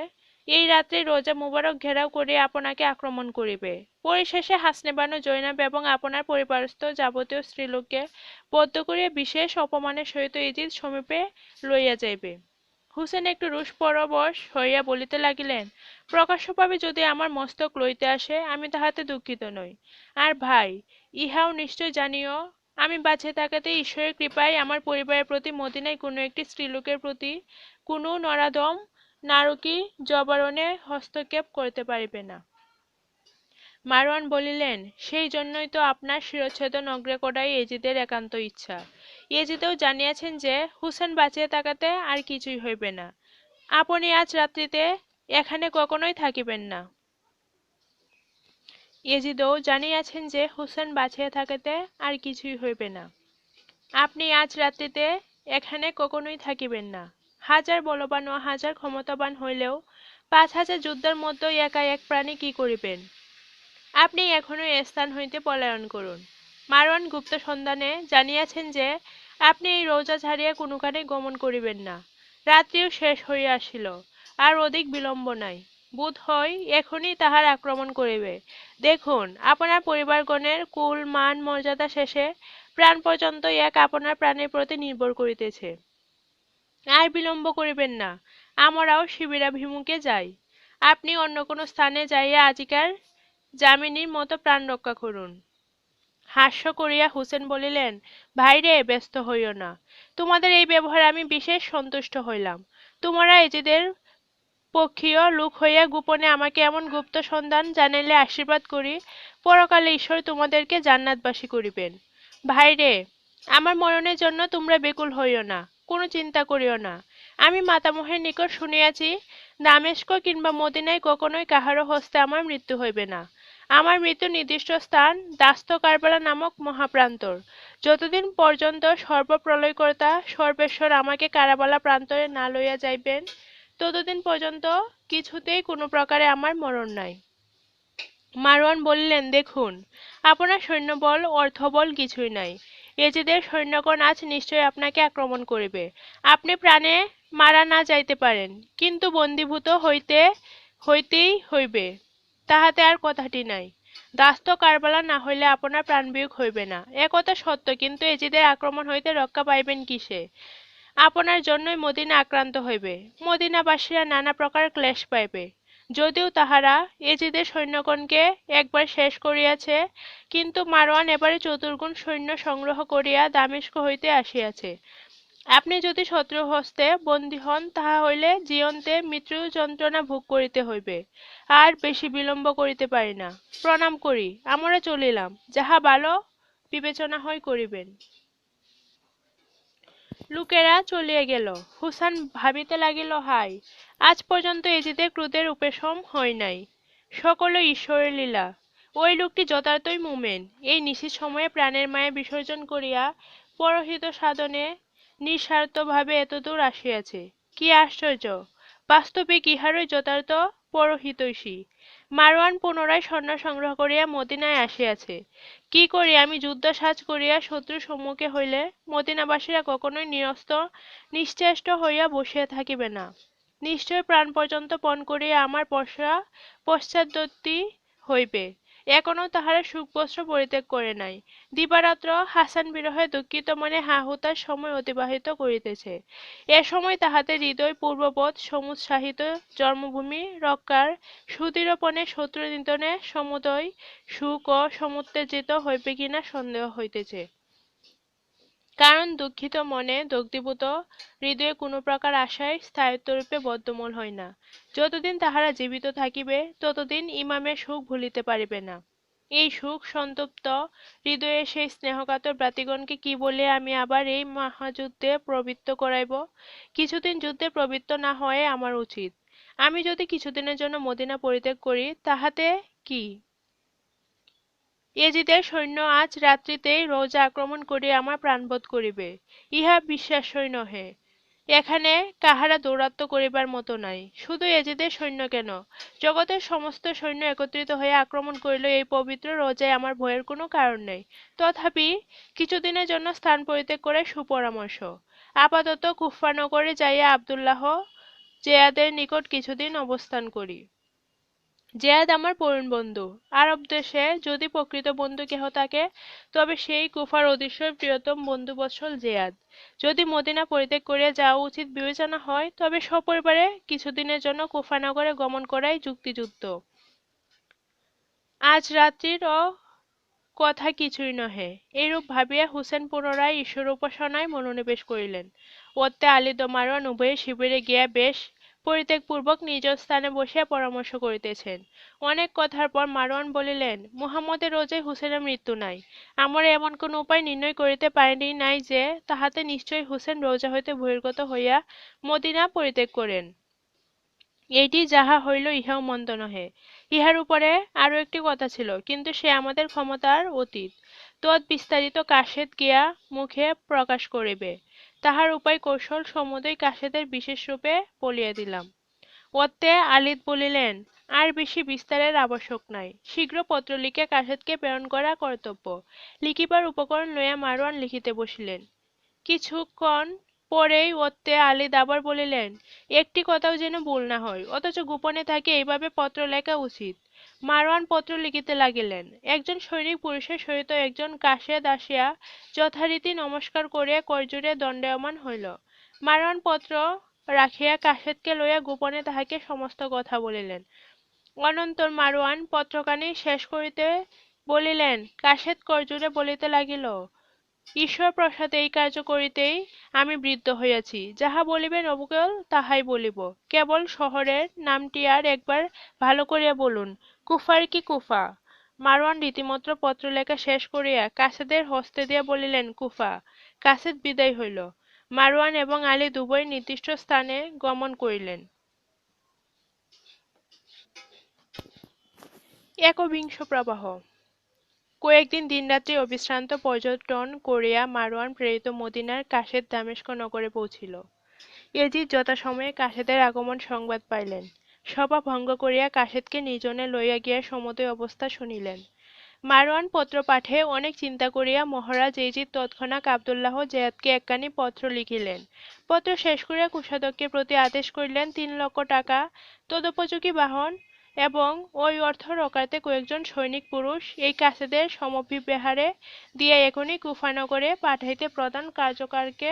[SPEAKER 1] এই রাত্রে রোজা মুবারক ঘেরাও করিয়া আপনাকে আক্রমণ করিবে। পরিশেষে হাসনেবানু জৈনব এবং আপনার পরিবারস্থ যাবতীয় স্ত্রীলোককে বদ্ধ করিয়া বিশেষ অপমানের সহিত এজিদ সমীপে লইয়া যাইবে। হুসেন একটু রোষপরবশ হইয়া বলিতে লাগিলেন, প্রকাশ্যভাবে যদি আমার মস্তক লইতে আসে, আমি তাহাতে দুঃখিত নই। আর ভাই, ইহাও নিশ্চয় জানিও, আমি বাঁচিয়া থাকাতে ঈশ্বরের কৃপায় আমার পরিবারের প্রতি মদীনায় কোনো একটি স্ত্রীলোকের প্রতি কোনো নরাধম নারকী জবরণে হস্তক্ষেপ করিতে পারিবে না। মারওয়ান বলিলেন, সেই জন্যই তো আপনার শিরচ্ছেদন অগ্রে করাই এজিদের একান্ত ইচ্ছা। এজিদেও জানিয়াছেন যে হুসেন বাঁচিয়া থাকাতে আর কিছুই হইবে না। আপনি আজ রাত্রিতে এখানে কখনোই থাকিবেন না। এজিদও জানিয়াছেন যে হুসেন বাঁচিয়া থাকিতে আর কিছুই হইবে না। আপনি আজ রাত্রিতে এখানে কখনোই থাকিবেন না। হাজার বলবান ও হাজার ক্ষমতাবান হইলেও ৫,০০০ যোদ্ধার মধ্যে একা এক প্রাণী কি করিবেন? আপনি এখনই এ স্থান হইতে পলায়ন করুন। মারওয়ান গুপ্ত সন্ধানে জানিয়াছেন যে আপনি এই রৌজা ছাড়িয়া কোনোখানে গমন করিবেন না। রাত্রিও শেষ হইয়া আসিল, আর অধিক বিলম্ব নাই। বোধ হয় এখনই তাহার আক্রমণ করিবে। দেখুন, আপনার পরিবারগণের কুল মান মর্যাদা শেষে প্রাণ পর্যন্ত এক আপনার প্রাণের প্রতি নির্ভর করিতেছে। আর বিলম্ব করিবেন না, আমরাও শিবিরাভিমুখে যাই। আপনি অন্য কোনো স্থানে যাইয়া আজিকার যামিনীর মতো প্রাণ রক্ষা করুন। হাস্য করিয়া হুসেন বলিলেন, ভাইরে, ব্যস্ত হইও না। তোমাদের এই ব্যবহারে আমি বিশেষ সন্তুষ্ট হইলাম। তোমরা এজিদের পক্ষীয় লোক হইয়া গোপনে আমাকে এমন গুপ্ত সন্ধান জানাইলে আশীর্বাদ করি, পরকালে ঈশ্বর তোমাদেরকে জান্নাতবাসী করিবেন। ভাইরে, আমার মরণের জন্য তোমরা বেকুল হইও না, কোনো চিন্তা করিও না। আমি মাতামহের নিকট শুনিয়াছি, দামেস্ক কিংবা মদিনায় কখনোই কাহারও হস্তে আমার মৃত্যু হইবে না। আমার মৃত্যু নির্দিষ্ট স্থান দাস্ত কারবালা নামক মহাপ্রান্তর। যতদিন পর্যন্ত সর্বপ্রলয়কর্তা সর্বেশ্বর আমাকে কারাবালা প্রান্তরে না লইয়া যাইবেন, ততদিন পর্যন্ত কিছুতেই কোনো প্রকারে আমার মরণ নাই। মারওয়ান বলিলেন, দেখুন, আপনার সৈন্যবল অর্থবল কিছুই নাই। এজিদের সৈন্যগণ আজ নিশ্চয় আপনাকে আক্রমণ করিবে। আপনি প্রাণে মারা না যাইতে পারেন, কিন্তু বন্দীভূত হইতেই হইবে, তাহাতে আর কথাটি নাই। দাস্ত কারবালা না হইলে আপনার প্রাণবিয়োগ হইবে না, একথা সত্য, কিন্তু এজিদের আক্রমণ হইতে রক্ষা পাইবেন কিসে? আপনার জন্যই মদিনা আক্রান্ত হইবে। মদিনাবাসীরা নানা প্রকার ক্লেশ পাইবে। যদিও তাহারা এজিদের সৈন্যগণকে একবার শেষ করিয়াছে, কিন্তু মারওয়ান এবারে চতুর্গুণ সৈন্য সংগ্রহ করিয়া দামেস্ক হইতে আসিয়াছে। আপনি যদি শত্রু হস্তে বন্দী হন, তাহা হইলে জীয়ন্তে মৃত্যু যন্ত্রণা ভোগ করিতে হইবে। আর বেশি বিলম্ব করিতে পারি না। প্রণাম করি, আমরা চলিলাম। যাহা ভালো বিবেচনা হয় করিবেন। লোকেরা চলিয়া গেল। হুসেন ভাবিতে লাগিল, হাই, আজ পর্যন্ত এজিদের ক্রোধের উপশম হয় নাই। সকল ঈশ্বরের লীলা। ওই লোকটি যথার্থই মুমেন। এই নিশিত সময়ে প্রাণের মায়া বিসর্জন করিয়া পরহিত সাধনে নিঃস্বার্থভাবে এতদূর আসিয়াছে। কি আশ্চর্য! বাস্তবিক ইহারই যথার্থ পরহিতৈষী। মারওয়ান পুনরায় সৈন্য সংগ্রহ করিয়া মদিনায় আসিয়াছে। কি করি আমি যুদ্ধ সাজ করিয়া শত্রুর সম্মুখে হইলে মদিনাবাসীরা কখনোই নিরস্ত্র নিশ্চেষ্ট হইয়া বসিয়া থাকিবে না। নিশ্চয় প্রাণ পর্যন্ত পণ করিয়া আমার পশ্চাদ্বর্তী হইবে। এখনও তাহারা সুখবস্ত্র পরিত্যাগ করে নাই। দিবারাত্র হাসান বিরহে দুঃখিত মনে হাহুতার সময় অতিবাহিত করিতেছে। এ সময় তাহাদের হৃদয় পূর্ববৎ সমুৎসাহিত জন্মভূমি রক্ষার সুদৃঢ়পণে শত্রু নিধনে সমুদয় সুখ ও সমুত্তেজিত হইবে কিনা সন্দেহ হইতেছে। কারণ দুঃখিত মনে দগ্ধীভূত হৃদয়ে কোনো প্রকার আশায় স্থায়িত্বরূপে বদ্ধমূল হয় না। যতদিন তাহারা জীবিত থাকিবে ততদিন ইমামের সুখ ভুলিতে পারিবে না। এই সুখ সন্তপ্ত হৃদয়ে সেই স্নেহকাতর ভ্রাতৃগণকে কি বলিয়া আমি আবার এই মহাযুদ্ধে প্রবৃত্ত করাইব? কিছুদিন যুদ্ধে প্রবৃত্ত না হওয়াই আমার উচিত। আমি যদি কিছুদিনের জন্য মদিনা পরিত্যাগ করি তাহাতে কি? এজিদের সৈন্য আজ রাত্রিতেই রোজা আক্রমণ করিয়া আমার প্রাণবধ করিবে, ইহা বিশ্বাস্যই নহে। এখানে কাহারা দৌরাত্ম্য করিবার মতো নাই। শুধু এজিদের সৈন্য কেন, জগতের সমস্ত সৈন্য একত্রিত হইয়া আক্রমণ করিল এই পবিত্র রোজায় আমার ভয়ের কোনো কারণ নেই। তথাপি কিছুদিনের জন্য স্থান পরিত্যাগ করাই সুপরামর্শ। আপাতত কুফা নগরে যাইয়া আবদুল্লাহ জেয়াদের নিকট কিছুদিন অবস্থান করি। জেয়াদ আমার পরম বন্ধু। আরব দেশে যদি প্রকৃত বন্ধু কেহ থাকে তবে সেই কুফার অতিশয় প্রিয়তম বন্ধুবৎসল জেয়াদ। যদি মদিনা পরিত্যাগ করিয়া যাওয়া উচিত বিবেচনা হয় তবে সপরিবারে কিছুদিনের জন্য কুফা নগরে গমন করাই যুক্তিযুক্ত। আজ রাত্রিরও কথা কিছুই নহে। এইরূপ ভাবিয়া হুসেন পুনরায় ঈশ্বর উপাসনায় মনোনিবেশ করিলেন। ওতে আলী ও মারওয়ান উভয়ে শিবিরে গিয়া বেশ পরিত্যাগপূর্বক নিজ স্থানে বসিয়া পরামর্শ করিতেছেন। অনেক কথার পর মারওয়ান বলিলেন, মুহাম্মদের রোজায় হুসেনের মৃত্যু নাই। আমরা এমন কোন উপায় নির্ণয় করিতে পারি নাই যে তাহাতে নিশ্চয়ই হুসেন রোজা হইতে বহির্গত হইয়া মদিনা পরিত্যাগ করেন। এইটি যাহা হইল ইহাও মন্দ নহে। ইহার উপরে আরও একটি কথা ছিল, কিন্তু সে আমাদের ক্ষমতার অতীত। তৎ বিস্তারিত কাশেদ গিয়া মুখে প্রকাশ করিবে। তাহার উপায় কৌশল সমুদয় কাশেদের বিশেষরূপে বলিয়া দিলাম। ওতে আলীদ বলিলেন, আর বেশি বিস্তারের আবশ্যক নাই। শীঘ্র পত্র লিখে কাশেদকে প্রেরণ করা কর্তব্য। লিখিবার উপকরণ লইয়া মারওয়ান লিখিতে বসিলেন। কিছুক্ষণ পরেই ওতে আলীদ আবার বলিলেন, একটি কথাও যেন ভুল না হয়, অথচ গোপনে থাকে এইভাবে পত্র লেখা উচিত। মারওয়ান পত্র লিখিতে লাগিলেন। একজন সৈনিক পুরুষের সহিত একজন কাশেদ আসিয়া যথারীতি নমস্কার করিয়া করজোড়ে দণ্ডায়মান হইল। মারওয়ান পত্র রাখিয়া কাশেদকে লইয়া গোপনে তাহাকে সমস্ত কথা বলিলেন। অনন্তর মারওয়ান পত্রখানি শেষ করিতে বলিলেন, কাশেদ করজোড়ে বলিতে লাগিল, ঈশ্বর প্রসাদে এই কার্য করিতেই আমি বৃদ্ধ হইয়াছি। যাহা বলিবেন অবুকেল তাহাই বলিব। কেবল শহরের নামটি আর একবার ভালো করিয়া বলুন। কুফার কি কুফা? মারওয়ান রীতিমত পত্র লেখা শেষ করিয়া কাসেদের হস্তে দিয়া বলিলেন, কুফা। কাসেদ বিদায় হইল। মারওয়ান এবং আলী উভয়ে নির্দিষ্ট স্থানে গমন করিলেন। একবিংশ প্রবাহ। কয়েকদিন দিনরাত্রি অবিশ্রান্ত পর্যটন করিয়া মারওয়ান প্রেরিত মদিনার কাশেদ দামেস্ক নগরে পৌঁছিল। এজিদ যথাসময়ে কাশেদের আগমন সংবাদ পাইলেন। সভা ভঙ্গ করিয়া কাশেদকে নির্জনে লইয়া গিয়া সমুদয় অবস্থা শুনিলেন। মারওয়ান পত্র পাঠে অনেক চিন্তা করিয়া মহারাজ এজিদ তৎক্ষণাৎ আবদুল্লাহ জেয়াদকে একখানি পত্র লিখিলেন। পত্র শেষ করিয়া কোষাধ্যক্ষের প্রতি আদেশ করিলেন 3 লক্ষ টাকা, তদুপযোগী বাহন এবং ওই অর্থ রোকাতে কয়েকজন সৈনিক পুরুষ এই কাসেদের সমভিব্যাহারে দিয়া এখনই কুফানগরে পাঠাইতে প্রধান কার্যকারকে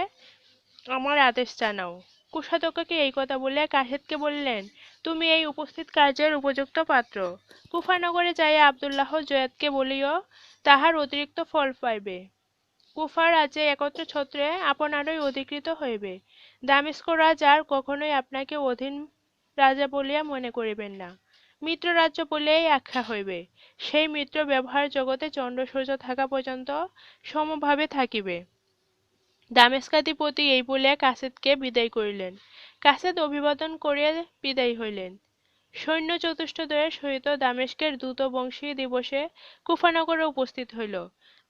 [SPEAKER 1] আমার আদেশ জানাও। কোষাধ্যক্ষকে এই কথা বলিয়া কাসেদকে বলিলেন, তুমি এই উপস্থিত কার্যের উপযুক্ত পাত্র। কুফানগরে যাইয়া আবদুল্লাহ জয়াদকে বলিও, তাহার অতিরিক্ত ফল পাইবে। কুফা রাজ্যে একত্র ছত্রে আপনারই অধিকৃত হইবে। দামেস্ক রাজ আর কখনোই আপনাকে অধীন রাজা বলিয়া মনে করিবেন না। মিত্র রাজ্য বলিয়াই আখ্যা হইবে। সেই মিত্র ব্যবহার জগতে চন্দ্র সূর্য থাকা পর্যন্ত সমভাবে থাকিবে। দামেস্কাধিপতি এই বলিয়া কাসেদকে বিদায় করিলেন। কাসেদ অভিবাদন করিয়া বিদায় হইলেন। সৈন্য চতুষ্টয়ের সহিত দামেস্কের দ্রুতবংশী দিবসে কুফানগরে উপস্থিত হইল।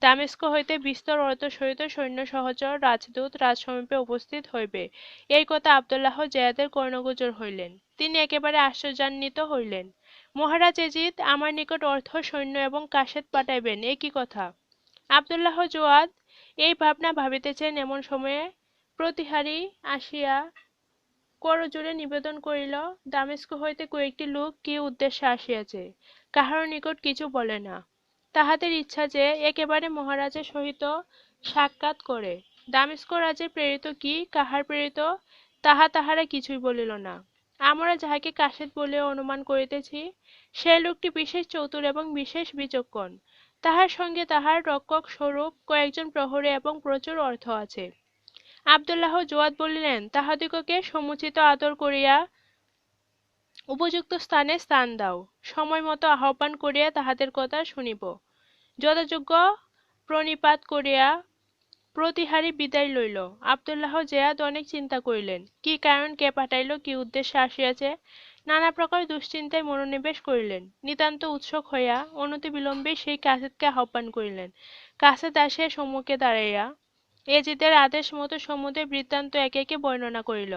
[SPEAKER 1] দামেস্ক হইতে বিস্তর অর্থ সহিত সৈন্য সহচর রাজদূত রাজসমীপে উপস্থিত হইবে, এই কথা আবদুল্লাহ জেয়াদের কর্ণগোচর হইলেন। তিনি একেবারে আশ্চর্যান্বিত হইলেন। মহারাজ এজিদ আমার নিকট অর্থ সৈন্য এবং কাসেদ পাঠাইবেন, এ কি কথা? আবদুল্লাহ জোয়াদ এই ভাবনা ভাবিতেছেন এমন সময়ে প্রতিহারী আসিয়া করজোড়ে নিবেদন করিল, দামেস্ক হইতে কয়েকটি লোক কি উদ্দেশ্যে আসিয়াছে, কাহারও নিকট কিছু বলে না। তাহাদের ইচ্ছা যে একেবারে মহারাজের সহিত সাক্ষাৎ করে। দামেস্ক রাজ্যের প্রেরিত কি, কাহার প্রেরিত, তাহা তাহারা কিছুই বলিল না। আমরা যাহাকে কাসেদ বলিয়া অনুমান করিতেছি, সে লোকটি বিশেষ চতুর এবং বিশেষ বিচক্ষণ। তাহার সঙ্গে তাহার রক্ষক স্বরূপ কয়েকজন প্রহরী এবং প্রচুর অর্থ আছে। আব্দুল্লাহ জোয়াদ বলিলেন, তাহাদিগকে সমুচিত আদর করিয়া উপযুক্ত স্থানে স্থান দাও, সময় মতো আহ্বান করিয়া তাহাদের কথা শুনিব। যথাযোগ্য প্রণিপাত করিয়া প্রতিহারী বিদায় লইল। আব্দুল্লাহ জেয়াদ অনেক চিন্তা করিলেন, কি কারণ, কে পাঠাইল, কি উদ্দেশ্যে আসিয়াছে, নানা প্রকার দুশ্চিন্তায় মনোনিবেশ করিলেন। নিতান্ত উৎসুক হইয়া অনতিবিলম্বে সেই কাসেদকে আহ্বান করিলেন। কাসেদ আসিয়া সম্মুখে দাঁড়াইয়া এজিদের আদেশ মতো সমুদয় বৃত্তান্ত একে একে বর্ণনা করিল।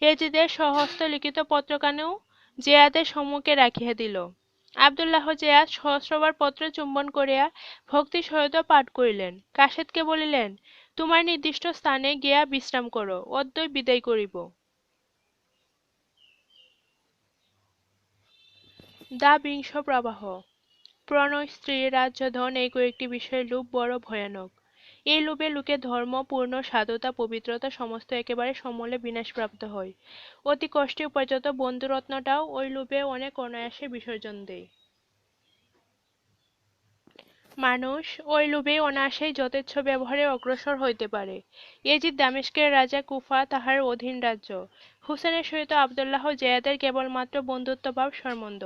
[SPEAKER 1] এজিদের স্বহস্ত লিখিত পত্রখানিও জেয়াদের সম্মুখে রাখিয়া দিল। আব্দুল্লাহ জেয়াদ সহস্রবার পত্র চুম্বন করিয়া ভক্তির সহিত পাঠ করিলেন। কাসেদকে বলিলেন, তোমার নির্দিষ্ট স্থানে গিয়া বিশ্রাম করো, অদ্যই বিদায় করিব। দা বিংশ প্রবাহ। প্রণয়, স্ত্রী, রাজ্য, ধন এই কয়েকটি বিষয়ের লোভ বড় ভয়ানক। এই লোভে লোকে ধর্ম, পূর্ণ, সাধুতা, পবিত্রতা সমস্ত একেবারে সমূলে বিনাশপ্রাপ্ত হয়। অতি কষ্টে উপার্জিত বন্ধুরত্নটাও ওই লোভে অনেক অনায়াসে বিসর্জন দেয়। মানুষ ওই লোভেই অনায়াসেই যথেচ্ছ ব্যবহারে অগ্রসর হইতে পারে। এজিদ দামেস্কের রাজা, কুফা তাহার অধীন রাজ্য। হুসেনের সহিত আব্দুল্লাহ জেয়াদের কেবলমাত্র বন্ধুত্বভাব সম্বন্ধ।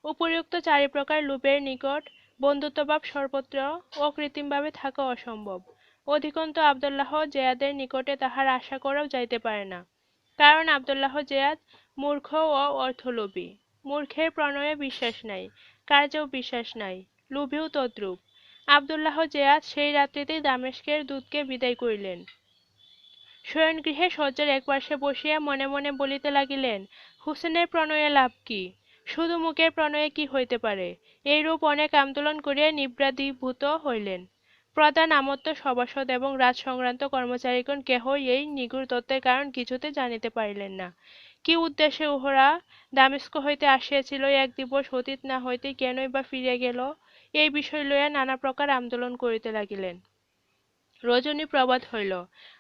[SPEAKER 1] উপরিউক্ত চারি প্রকার লোভের নিকট বন্ধুত্বভাব সর্বত্র অকৃত্রিমভাবে থাকা অসম্ভব। অধিকন্তু আব্দুল্লাহ জেয়াদের নিকটে তাহার আশা করাও যাইতে পারে না। কারণ আব্দুল্লাহ জেয়াদ মূর্খ ও অর্থলোভী। মূর্খের প্রণয়ে বিশ্বাস নাই, কার্যেও বিশ্বাস নাই, লোভীও তদ্রূপ। আব্দুল্লাহ জেয়াদ সেই রাত্রিতেই দামেস্কের দূতকে বিদায় করিলেন। শয়নগৃহে শয্যার একপার্শ্বে বসিয়া মনে মনে বলিতে লাগিলেন, হুসেনের প্রণয়ে লাভ কি? শুধু মুখের প্রণয়ে কি হইতে পারে? এইরূপ অনেক আন্দোলন করিয়া নিব্রাধিভূত হইলেন। প্রধান আমত্ত সভাসদ এবং রাজসংক্রান্ত কর্মচারীগণ কেহই এই নিগূঢ় তত্ত্বের কারণ কিছুতে জানিতে পারিলেন না। কি উদ্দেশ্যে উহারা দামেস্ক হইতে আসিয়াছিল, এক দিবস অতীত না হইতেই কেনই বা ফিরিয়া গেল, এই বিষয় লইয়া নানা প্রকার আন্দোলন করিতে লাগিলেন। রজনী প্রভাত হইল।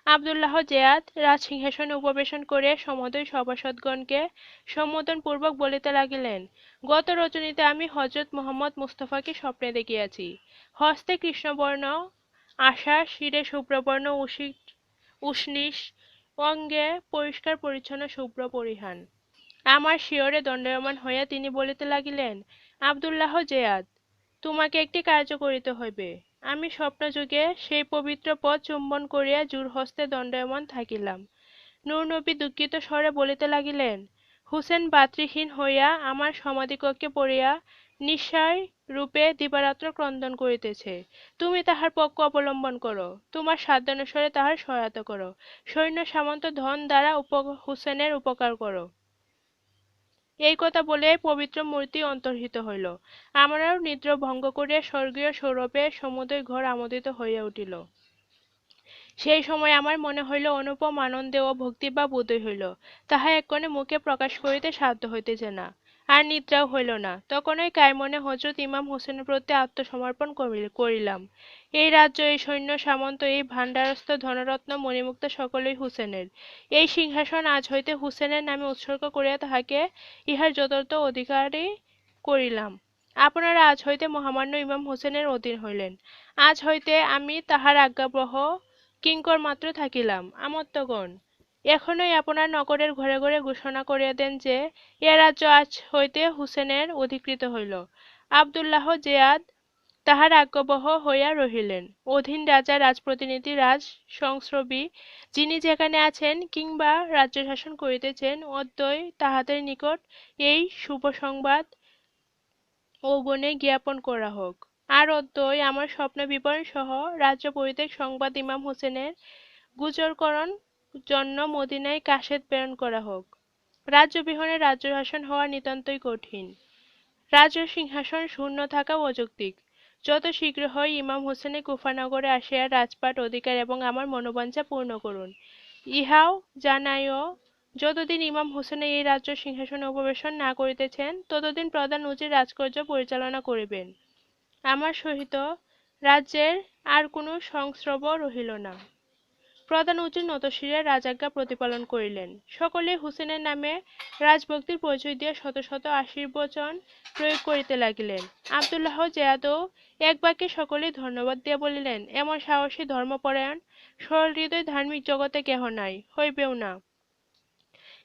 [SPEAKER 1] আব্দুল্লাহ জেয়াদ রাজসিংহাসনে উপবেশন করিয়া সমুদয় সভাসদগণকে সম্বোধনপূর্বক বলিতে লাগিলেন, গত রজনীতে আমি হযরত মুহাম্মদ মুস্তাফাকে স্বপ্নে দেখিয়াছি। হস্তে কৃষ্ণবর্ণ আশা, শিরে শুভ্রবর্ণ উষ্ণীষ, অঙ্গে পরিষ্কার পরিচ্ছন্ন শুভ্র পরিধান। আমার শিয়রে দণ্ডায়মান হইয়া তিনি বলিতে লাগিলেন, আব্দুল্লাহ জেয়াদ, তোমাকে একটি কার্য করিতে হইবে। আমি স্বপ্নযুগে সেই পবিত্র পদ চুম্বন করিয়া জোর হস্তে দণ্ডায়মান থাকিলাম। নূর নবী দুঃখিত স্বরে বলিতে লাগিলেন, হুসেন ভাতৃহীন হইয়া আমার সমাধিকক্ষে পড়িয়া নিঃসায় রূপে দিবারাত্র ক্রন্দন করিতেছে। তুমি তাহার পক্ষ অবলম্বন করো, তোমার সাধ্যানুসারে তাহার সহায়তা করো, সৈন্য সামন্ত ধন দ্বারা হুসেনের উপকার করো। এই কথা বলিয়াই পবিত্র মূর্তি অন্তর্হিত হইল। আমারও নিদ্রা ভঙ্গ করিয়া স্বর্গীয় সৌরভে সমুদয় ঘর আমোদিত হইয়া উঠিল। সেই সময় আমার মনে হইল অনুপম আনন্দে ও ভক্তিভাব উদয় হইল, তাহা এক্ষণে মুখে প্রকাশ করিতে সাধ্য হইতেছে না। আর নিদ্রাও হইল না। তখনই কায়মনে হযরত ইমাম হোসেনের প্রতি আত্মসমর্পণ করিলাম। এই রাজ্য, এই সৈন্য সামন্ত, এই ভাণ্ডারস্থ ধনরত্ন মণিমুক্তা সকলই হুসেনের। এই সিংহাসন আজ হইতে হুসেনের নামে উৎসর্গ করিয়া তাহাকে ইহার যথার্থ অধিকারী করিলাম। আপনারা আজ হইতে মহামান্য ইমাম হোসেনের অধীন হইলেন। আজ হইতে আমি তাহার আজ্ঞাবহ কিঙ্কর মাত্র থাকিলাম। আমোত্তগণ, এখনই আপনার নগরের ঘরে ঘরে ঘোষণা করিয়া দেন যে, এ রাজ্য আজ হইতে হুসেনের অধিকৃত হইল। আব্দুল্লাহ জেয়াদ তাহার আজ্ঞাবহ হইয়া রহিলেন। অধীন রাজা, রাজপ্রতিনিধি, রাজ সংস্রবী যিনি যেখানে আছেন কিংবা রাজ্য শাসন করিতেছেন, অদ্যই তাহাদের নিকট এই শুভ সংবাদ ঔগণে জ্ঞাপন করা হোক। আর অদ্যই আমার স্বপ্ন বিবরণ সহ রাজ্য পরিত্যাগ সংবাদ ইমাম হোসেনের গোচরকরণ জন্য মদীনায় কাসেদ প্রেরণ করা হোক। রাজ্যবিহীনে রাজ্য শাসন হওয়া নিতান্তই কঠিন। রাজ্য সিংহাসন শূন্য থাকা অযৌক্তিক। যত শীঘ্র হয় ইমাম হোসেনে কুফানগরে আসিয়া রাজপাট অধিকার এবং আমার মনোবাঞ্ছা পূর্ণ করুন। ইহাও জানাইও যতদিন ইমাম হোসেন এই রাজ্য সিংহাসনে উপবেশন না করিতেছেন ততদিন প্রধান উজির রাজকার্য পরিচালনা করিবেন। আমার সহিত রাজ্যের আর কোনো সংস্রব রহিল না। প্রধান উজির নতশিরে রাজাজ্ঞা প্রতিপালন করিলেন। সকলেই হুসেনের নামে রাজভক্তির পরিচয় দিয়ে শত শত আশীর্বচন প্রয়োগ করিতে লাগিলেন। আব্দুল্লাহ জেয়াদও এক বাক্যে সকলেই ধন্যবাদ দিয়া বলিলেন, এমন সাহসী ধর্মপরায়ণ সরল হৃদয় ধার্মিক জগতে কেহ নাই, হইবেও না।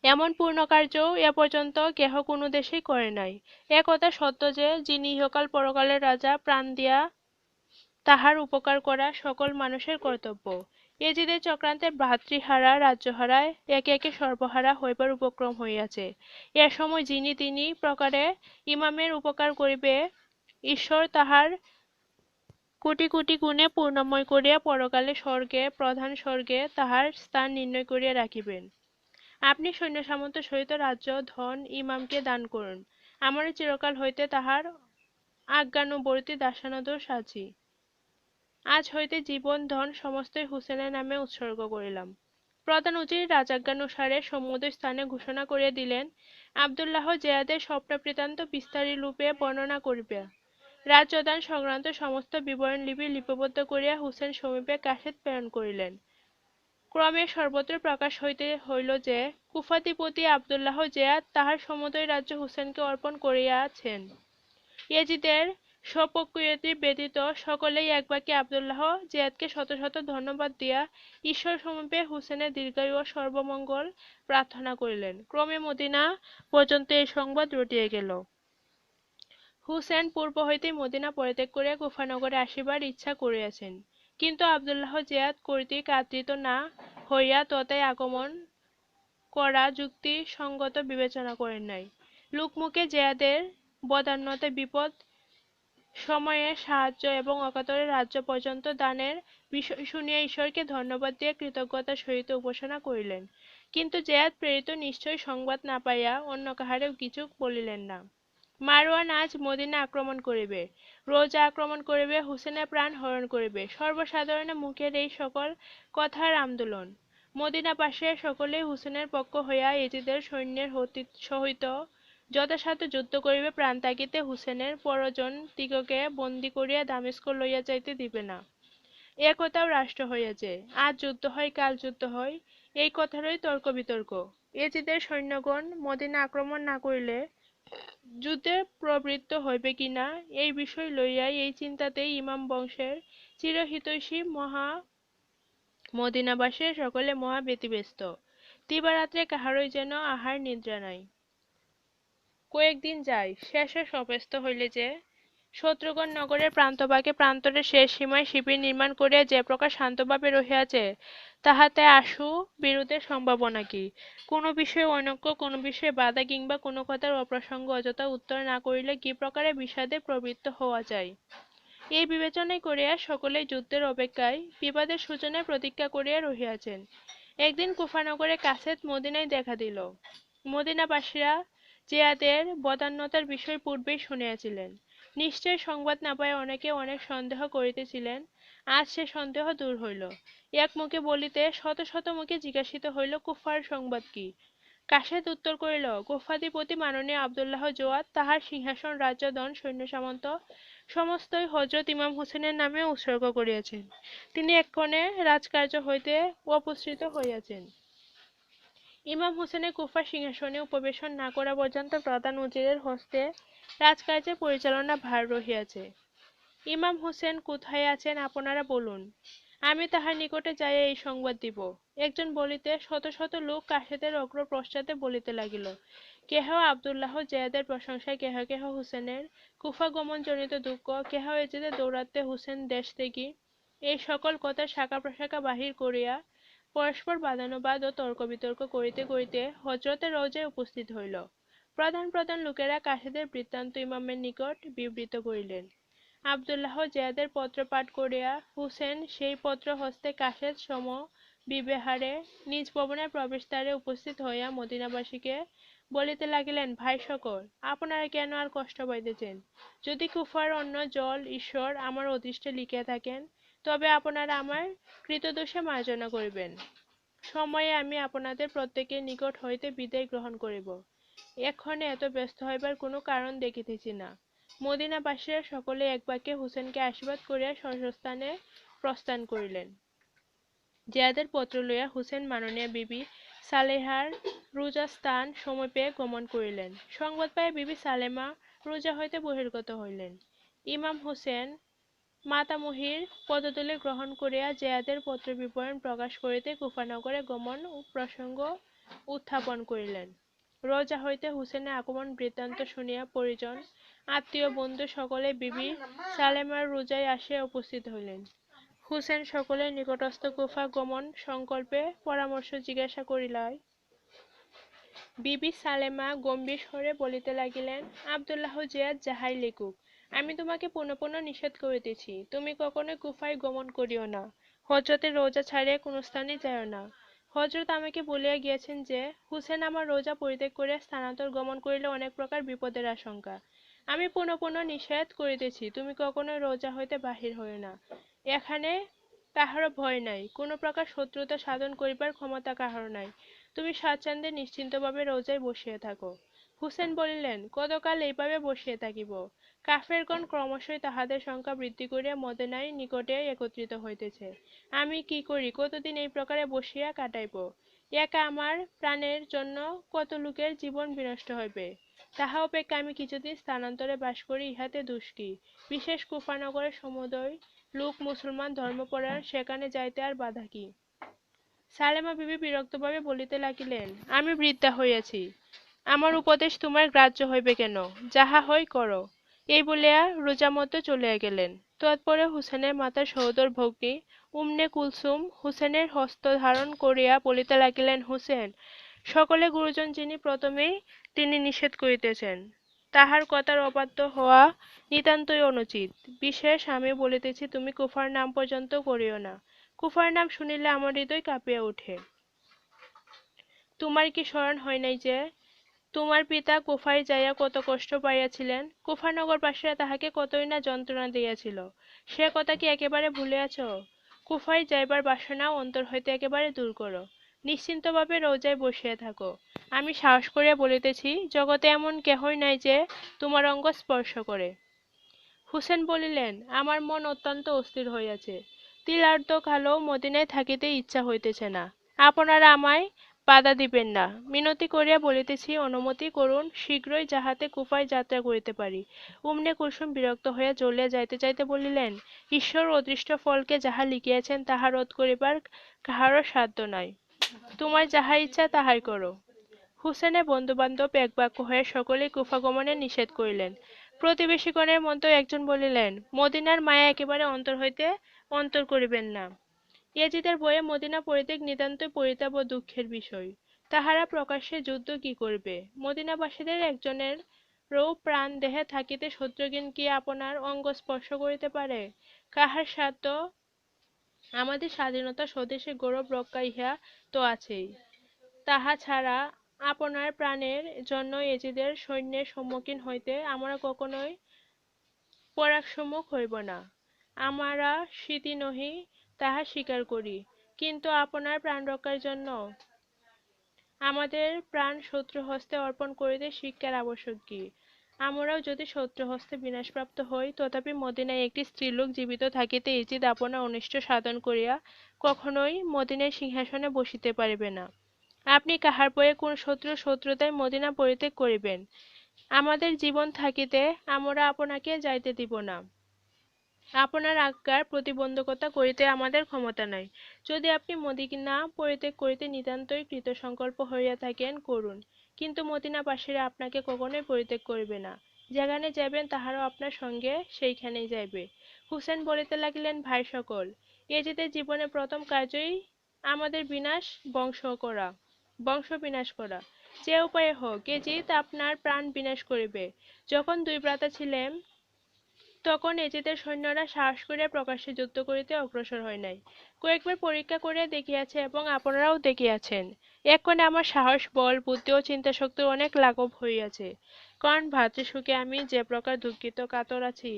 [SPEAKER 1] এমন পূর্ণ কার্যও এ পর্যন্ত কেহ কোনো দেশেই করে নাই। একথা সত্য যে, যিনি ইহকাল পরকালের রাজা, প্রাণ দিয়া তাহার উপকার করা সকল মানুষের কর্তব্য। এজিদের চক্রান্তে ভ্রাতৃহারা রাজ্যহারায় একে একে সর্বহারা হইবার উপক্রম হইয়াছে। এ সময় যিনি তিনি প্রকারে ইমামের উপকার করিবে, ঈশ্বর তাহার কোটি কোটি গুণে পূর্ণময় করিয়া পরকালে স্বর্গে প্রধান স্বর্গে তাহার স্থান নির্ণয় করিয়া রাখিবেন। আপনি সৈন্য সামন্ত সহিত রাজ্য ধন ইমামকে দান করুন। আমারও চিরকাল হইতে তাহার আজ্ঞানুবর্তী দাসানুদাস আছি। আজ হইতে জীবন ধন সমস্তই হুসেনের নামে উৎসর্গ করিলাম। প্রধান উজির রাজাজ্ঞানুসারে সমুদয় স্থানে ঘোষণা করিয়া দিলেন, আব্দুল্লাহ জেয়াদের স্বপ্নবৃত্তান্ত বিস্তারিতরূপে বর্ণনা করিবে। রাজ্যদান সংক্রান্ত সমস্ত বিবরণ লিপিবদ্ধ করিয়া হুসেন সমীপে কাসেদ প্রেরণ করিলেন। ক্রমে সর্বত্র প্রকাশ হইতে হইল যে, কুফাধিপতি আব্দুল্লাহ জেয়াদ তাহার সমুদয় রাজ্য হুসেনকে অর্পণ করিয়াছেন। ইয়াজিদের স্বপক্ষীয়তি ব্যতীত সকলেই এক বাক্যে আব্দুল্লাহ জেয়াদকে শত শত ধন্যবাদ দিয়া ঈশ্বর সমীপে হুসেনের দীর্ঘায়ু ও সর্বমঙ্গল প্রার্থনা করিলেন। ক্রমে মদিনা পর্যন্ত এই সংবাদ রটিয়া গেল। হুসেন পূর্ব হইতেই মদিনা পরিত্যাগ করিয়া কুফানগরে আসিবার ইচ্ছা করিয়াছেন, কিন্তু আব্দুল্লাহ জেয়াদ কর্তৃক আদৃত না হইয়া তথায় আগমন করা যুক্তিসঙ্গত বিবেচনা করেন নাই। লোকমুখে জেয়াদের বদান্যতা বিপদ সময়ে সাহায্য এবং অকাতরে রাজ্য পর্যন্ত দানের বিষয় শুনিয়া ঈশ্বরকে ধন্যবাদ দিয়া কৃতজ্ঞতার সহিত উপাসনা করিলেন। কিন্তু জেয়াদ প্রেরিত নিশ্চয় সংবাদ না পাইয়া অন্য কাহারেও কিছু বলিলেন না। মারওয়ান আজ মদিনা আক্রমণ করিবে, রোজা আক্রমণ করিবে, হুসেনের প্রাণ হরণ করিবে, সর্বসাধারণের মুখের এই সকল কথার আন্দোলন। মদিনাবাসীরা সকলেই হুসেনের পক্ষ হইয়া এজিদের সৈন্যের সহিত যথাসাধ্য যুদ্ধ করিবে, প্রাণ থাকিতে হুসেনের পরজন দিগকে বন্দী করিয়া দামেস্ক লইয়া যাইতে দিবে না। এ কথাও রাষ্ট্র হইয়াছে। আজ যুদ্ধ হয়, কাল যুদ্ধ হয়, এই কথারই তর্ক বিতর্ক। এজিদের সৈন্যগণ মদিনা আক্রমণ না করিলে যুদ্ধে প্রবৃত্ত হইবে কিনা এই বিষয় লইয়াই এই চিন্তাতেই ইমাম বংশের চিরহিতৈষী মদিনাবাসীর সকলে মহা ব্যতিব্যস্ত। দিবারাত্রে কাহারই যেন আহার নিদ্রা নাই। কয়েকদিন যায়, শেষে সব্যস্ত হইলে যে, শত্রুগণ নগরের প্রান্তভাগে প্রান্তরের শেষ সীমায় শিবির নির্মাণ করিয়া যে প্রকার শান্তভাবে রহিয়াছে, তাহাতে আশু বিরোধের সম্ভাবনা কি? কোনো বিষয়ে অনৈক্য, কোনো বিষয়ে বাধা কিংবা কোনো কথার অপ্রসঙ্গ অযথা উত্তর না করিলে কি প্রকারে বিষাদে প্রবৃত্ত হওয়া যায়, এই বিবেচনাই করিয়া সকলেই যুদ্ধের অপেক্ষায় বিবাদের সূচনায় প্রতীক্ষা করিয়া রহিয়াছেন। একদিন কুফানগরে কাসেদ মদিনায় দেখা দিল। মদিনাবাসীরা জেয়াদের বদান্যতার বিষয় পূর্বেই শুনিয়াছিলেন। নিশ্চয় সংবাদ না পাইয়া অনেকে অনেক সন্দেহ করিতেছিলেন। আজ সে সন্দেহ দূর হইল। এক মুখে বলিতে শত শত মুখে জিজ্ঞাসিত হইল, কুফার সংবাদ কি? কাসেদ উত্তর করিল, কুফাধিপতি মাননীয় আব্দুল্লাহ জোয়াদ তাহার সিংহাসন রাজ্য ধন সৈন্য সামন্ত সমস্তই হযরত ইমাম হুসেনের নামে উৎসর্গ করিয়াছেন। তিনি এক্ষণে রাজকার্য হইতে অপসৃত হইয়াছেন। ইমাম হুসেনের কুফার সিংহাসনে উপবেশন না করা পর্যন্ত প্রধান উজিরের হস্তে রাজকার্যের পরিচালনা ভার রহিয়াছে। ইমাম হুসেন কোথায় আছেন আপনারা বলুন, আমি তাহার নিকটে যাইয়া এই সংবাদ দিব। একজন বলিতে শত শত লোক কাসেদের অগ্র পশ্চাতে বলিতে লাগিল। কেহ আব্দুল্লাহ জেয়াদের প্রশংসায়, কেহ কেহ হুসেনের কুফা গমন জনিত দুঃখ, কেহ এজিদের দৌরাত্মে হুসেন দেশত্যাগী, এই সকল কথা শাখা প্রশাখা বাহির করিয়া পরস্পর বাদানুবাদ ও তর্ক বিতর্ক করিতে করিতে হযরতের রওজায় উপস্থিত হইল। প্রধান প্রধান লোকেরা কাসেদের বৃত্তান্ত ইমামের নিকট বিবৃত করিলেন। আব্দুল্লাহ জেয়াদের পত্র পাঠ করিয়া হুসেন সেই পত্র হস্তে কাসেদ সম বিবেহারে নিজ ভবনের প্রবেশদ্বারে উপস্থিত হইয়া মদিনাবাসীকে বলিতে লাগিলেন, ভাই সকল, আপনারা কেন আর কষ্ট পাইতেছেন? যদি কুফার অন্য জল ঈশ্বর আমার অদৃষ্টে লিখিয়া থাকেন, তবে আপনারা আমার কৃতদোষে মার্জনা করিবেন। সময়ে আমি আপনাদের প্রত্যেকের নিকট হইতে বিদায় গ্রহণ করিব। এক্ষণে এত ব্যস্ত হইবার কোনো কারণ দেখিতেছি না। মদিনাবাসীরা সকলে এক বাক্যে হুসেনকে আশীর্বাদ করিয়া স্বস্থানে প্রস্থান করিলেন। জিয়াদের পত্র লইয়া হুসেন মাননীয়া বিবি সালেহার রোজা স্থান সমীপে গমন করিলেন। সংবাদ পাইয়া বিবি সালেমা রোজা হইতে বহির্গত হইলেন। ইমাম হুসেন মাতামহীর পদধূলি গ্রহণ করিয়া জিয়াদের পত্র বিবরণ প্রকাশ করিতে কুফানগরে গমন প্রসঙ্গ উত্থাপন করিলেন। রোজা হইতে হুসেনের আগমন বৃত্তান্ত শুনিয়া পরিজন আত্মীয় বন্ধু সকলে বিবি সালেমার রোজায় আসিয়া উপস্থিত হইলেন। হুসেন সকলের নিকটস্থ কুফা গমন সংকল্পে পরামর্শ জিজ্ঞাসা করিলায় বিবি সালেমা গম্ভীর স্বরে বলিতে লাগিলেন, আব্দুল্লাহ জিয়াদ যাহাই লিখুক, আমি তোমাকে পুনঃ পুনঃ নিষেধ করিতেছি, তুমি কখনোই কুফায় গমন করিও না। হযরতের রোজা ছাড়িয়া কোন স্থানে যাইও না। হযরত আমাকে বলিয়া গিয়াছেন যে হুসেন আমার রোজা পরিত্যাগ করিয়া স্থানান্তর গমন করিলে অনেক প্রকার বিপদের আশঙ্কা। আমি পুনঃ পুনঃ নিষেধ করিতেছি, তুমি কখনোই রোজা হইতে বাহির হইও না। এখানে কাহারও ভয় নাই, কোন প্রকার শত্রুতা সাধন করিবার ক্ষমতা কাহারও নাই। তুমি স্বাচ্ছন্দ্যে নিশ্চিন্তভাবে রোজায় বসিয়া থাকো। হুসেন বলিলেন, কতকাল এইভাবে বসিয়া থাকিব? কাফেরগণ ক্রমশই তাহাদের সংখ্যা বৃদ্ধি করিয়া মদীনার নিকটে একত্রিত হইতেছে। আমি কি করি, কতদিন এই প্রকারে বসিয়া কাটাইব? একা আমার প্রাণের জন্য কত লোকের জীবন বিনষ্ট হইবে। তাহা অপেক্ষা আমি কিছুদিন স্থানান্তরে বাস করি, ইহাতে দোষ কি? বিশেষ কুফানগরের সমুদয় লোক মুসলমান ধর্মপরায়ণ, সেখানে যাইতে আর বাধা কি? সালেমা বিবি বিরক্তভাবে বলিতে লাগিলেন, আমি বৃদ্ধা হইয়াছি, আমার উপদেশ তোমার গ্রাহ্য হইবে কেন? যাহা হয় করো। এই বলিয়া রোজামতো চলিয়া গেলেন। তৎপরে হুসেনের মাতার সহোদর ভগ্নী উম্মে কুলসুম হুসেনের হস্ত ধারণ করিয়া বলিতে লাগিলেন, হুসেন, সকলে গুরুজন যিনি প্রথমেই তিনি নিষেধ করিতেছেন, তাহার কথার অবাধ্য হওয়া নিতান্তই অনুচিত। বিশেষ আমি বলিতেছি, তুমি কুফার নাম পর্যন্ত করিও না। কুফার নাম শুনিলে আমার হৃদয় কাঁপিয়া ওঠে। তোমার কি স্মরণ হয় নাই যে তোমার পিতা কুফায় যাইয়া কত কষ্ট পাইয়াছিলেন? কুফানগরবাসীরা তাহাকে কতই না যন্ত্রণা দিয়াছিল, সে কথা কি একেবারে ভুলিয়াছ? কুফায় যাইবার বাসনা অন্তর হইতে একেবারে দূর করো। নিশ্চিন্তভাবে রোজায় বসিয়া থাকো। আমি সাহস করিয়া বলিতেছি, জগতে এমন কেহই নাই যে তোমার অঙ্গ স্পর্শ করে। হুসেন বলিলেন, আমার মন অত্যন্ত অস্থির হইয়াছে, তিলার্ধ কালও মদীনায় থাকিতে ইচ্ছা হইতেছে না। আপনারা আমায় বাধা দিবেন না, মিনতি করিয়া বলিতেছি, অনুমতি করুন, শীঘ্রই যাহাতে কুফায় যাত্রা করিতে পারি। উম্মে কুলসুম বিরক্ত হইয়া চলিয়া যাইতে যাইতে বলিলেন, ঈশ্বর অদৃষ্ট ফলকে যাহা লিখিয়াছেন তাহা রোধ করিবার কাহারও সাধ্য নাই। তোমার যাহা ইচ্ছা তাহাই করো। হুসেনের বন্ধুবান্ধব একবাক্য হয়ে সকলেই কুফা গমনে নিষেধ করিলেন। প্রতিবেশীগণের মধ্যে একজন বলিলেন, মদিনার মায়া একেবারে অন্তর হইতে অন্তর করিবেন না। ইয়াজিদের বয়ে মদিনা পরিত্যাগ নিতান্তই পরিতাপ ও দুঃখের বিষয়। তাহারা প্রকাশ্যে যুদ্ধ কি করিবে? মদিনাবাসীদের একজনেরও প্রাণ দেহে থাকিতে শত্রুঘ্ন কি আপনার অঙ্গ স্পর্শ করিতে পারে? কাহার সাধ্য আমাদের স্বাধীনতা স্বদেশে গৌরব রক্ষা, ইহা তো আছেই। তাহা ছাড়া আপনার প্রাণের জন্য এজিদের সৈন্যের সম্মুখীন হইতে আমরা কখনোই পরাঙ্গমুখ হইব না। আমরা স্মৃতি নহি, তাহা স্বীকার করি, কিন্তু আপনার প্রাণ রক্ষার জন্য আমাদের প্রাণ শত্রু হস্তে অর্পণ করিতে শিক্ষার আবশ্যক কি? আমরাও যদি শত্রু হস্তে বিনাশপ্রাপ্ত হই, তথাপি মদীনায় একটি স্ত্রীলোক জীবিত থাকিতে ইজিদ আপনার অনিষ্ট সাধন করিয়া কখনোই মদীনার সিংহাসনে বসিতে পারিবে না। আপনি কাহার ভয়ে কোন শত্রুর শত্রুতায় মদীনা পরিত্যাগ করিবেন? আমাদের জীবন থাকিতে আমরা আপনাকে যাইতে দিব না। আপনার আজ্ঞার প্রতিবন্ধকতা করিতে আমাদের ক্ষমতা নাই। যদি আপনি মদীনা পরিত্যাগ করিতে নিতান্তই কৃতসংকল্প হইয়া থাকেন, করুন, কিন্তু মদীনাবাসীরা আপনাকে কখনোই পরিত্যাগ করিবে না। যেখানে যাইবেন তাহারাও আপনার সঙ্গে সেইখানেই যাইবে। হুসেন বলিতে লাগিলেন, ভাই সকল, এজিদের জীবনের প্রথম কার্যই আমাদের বংশ বিনাশ করা। যে উপায়ে হোক এজিদ আপনার প্রাণ বিনাশ করিবে। যখন দুই ভ্রাতা ছিলেন, তখন এজিদের সৈন্যরা সাহস করিয়া প্রকাশ্যে যুদ্ধ করিতে অগ্রসর হয় নাই। কয়েকবার পরীক্ষা করিয়া দেখিয়াছে এবং আপনারাও দেখিয়াছেন। এক্ষণে আমার সাহস, বল, বুদ্ধি ও চিন্তাশক্তির অনেক লাঘব হইয়াছে। কারণ ভ্রাতৃশোকে আমি যে প্রকার দুঃখিত কাতর আছি,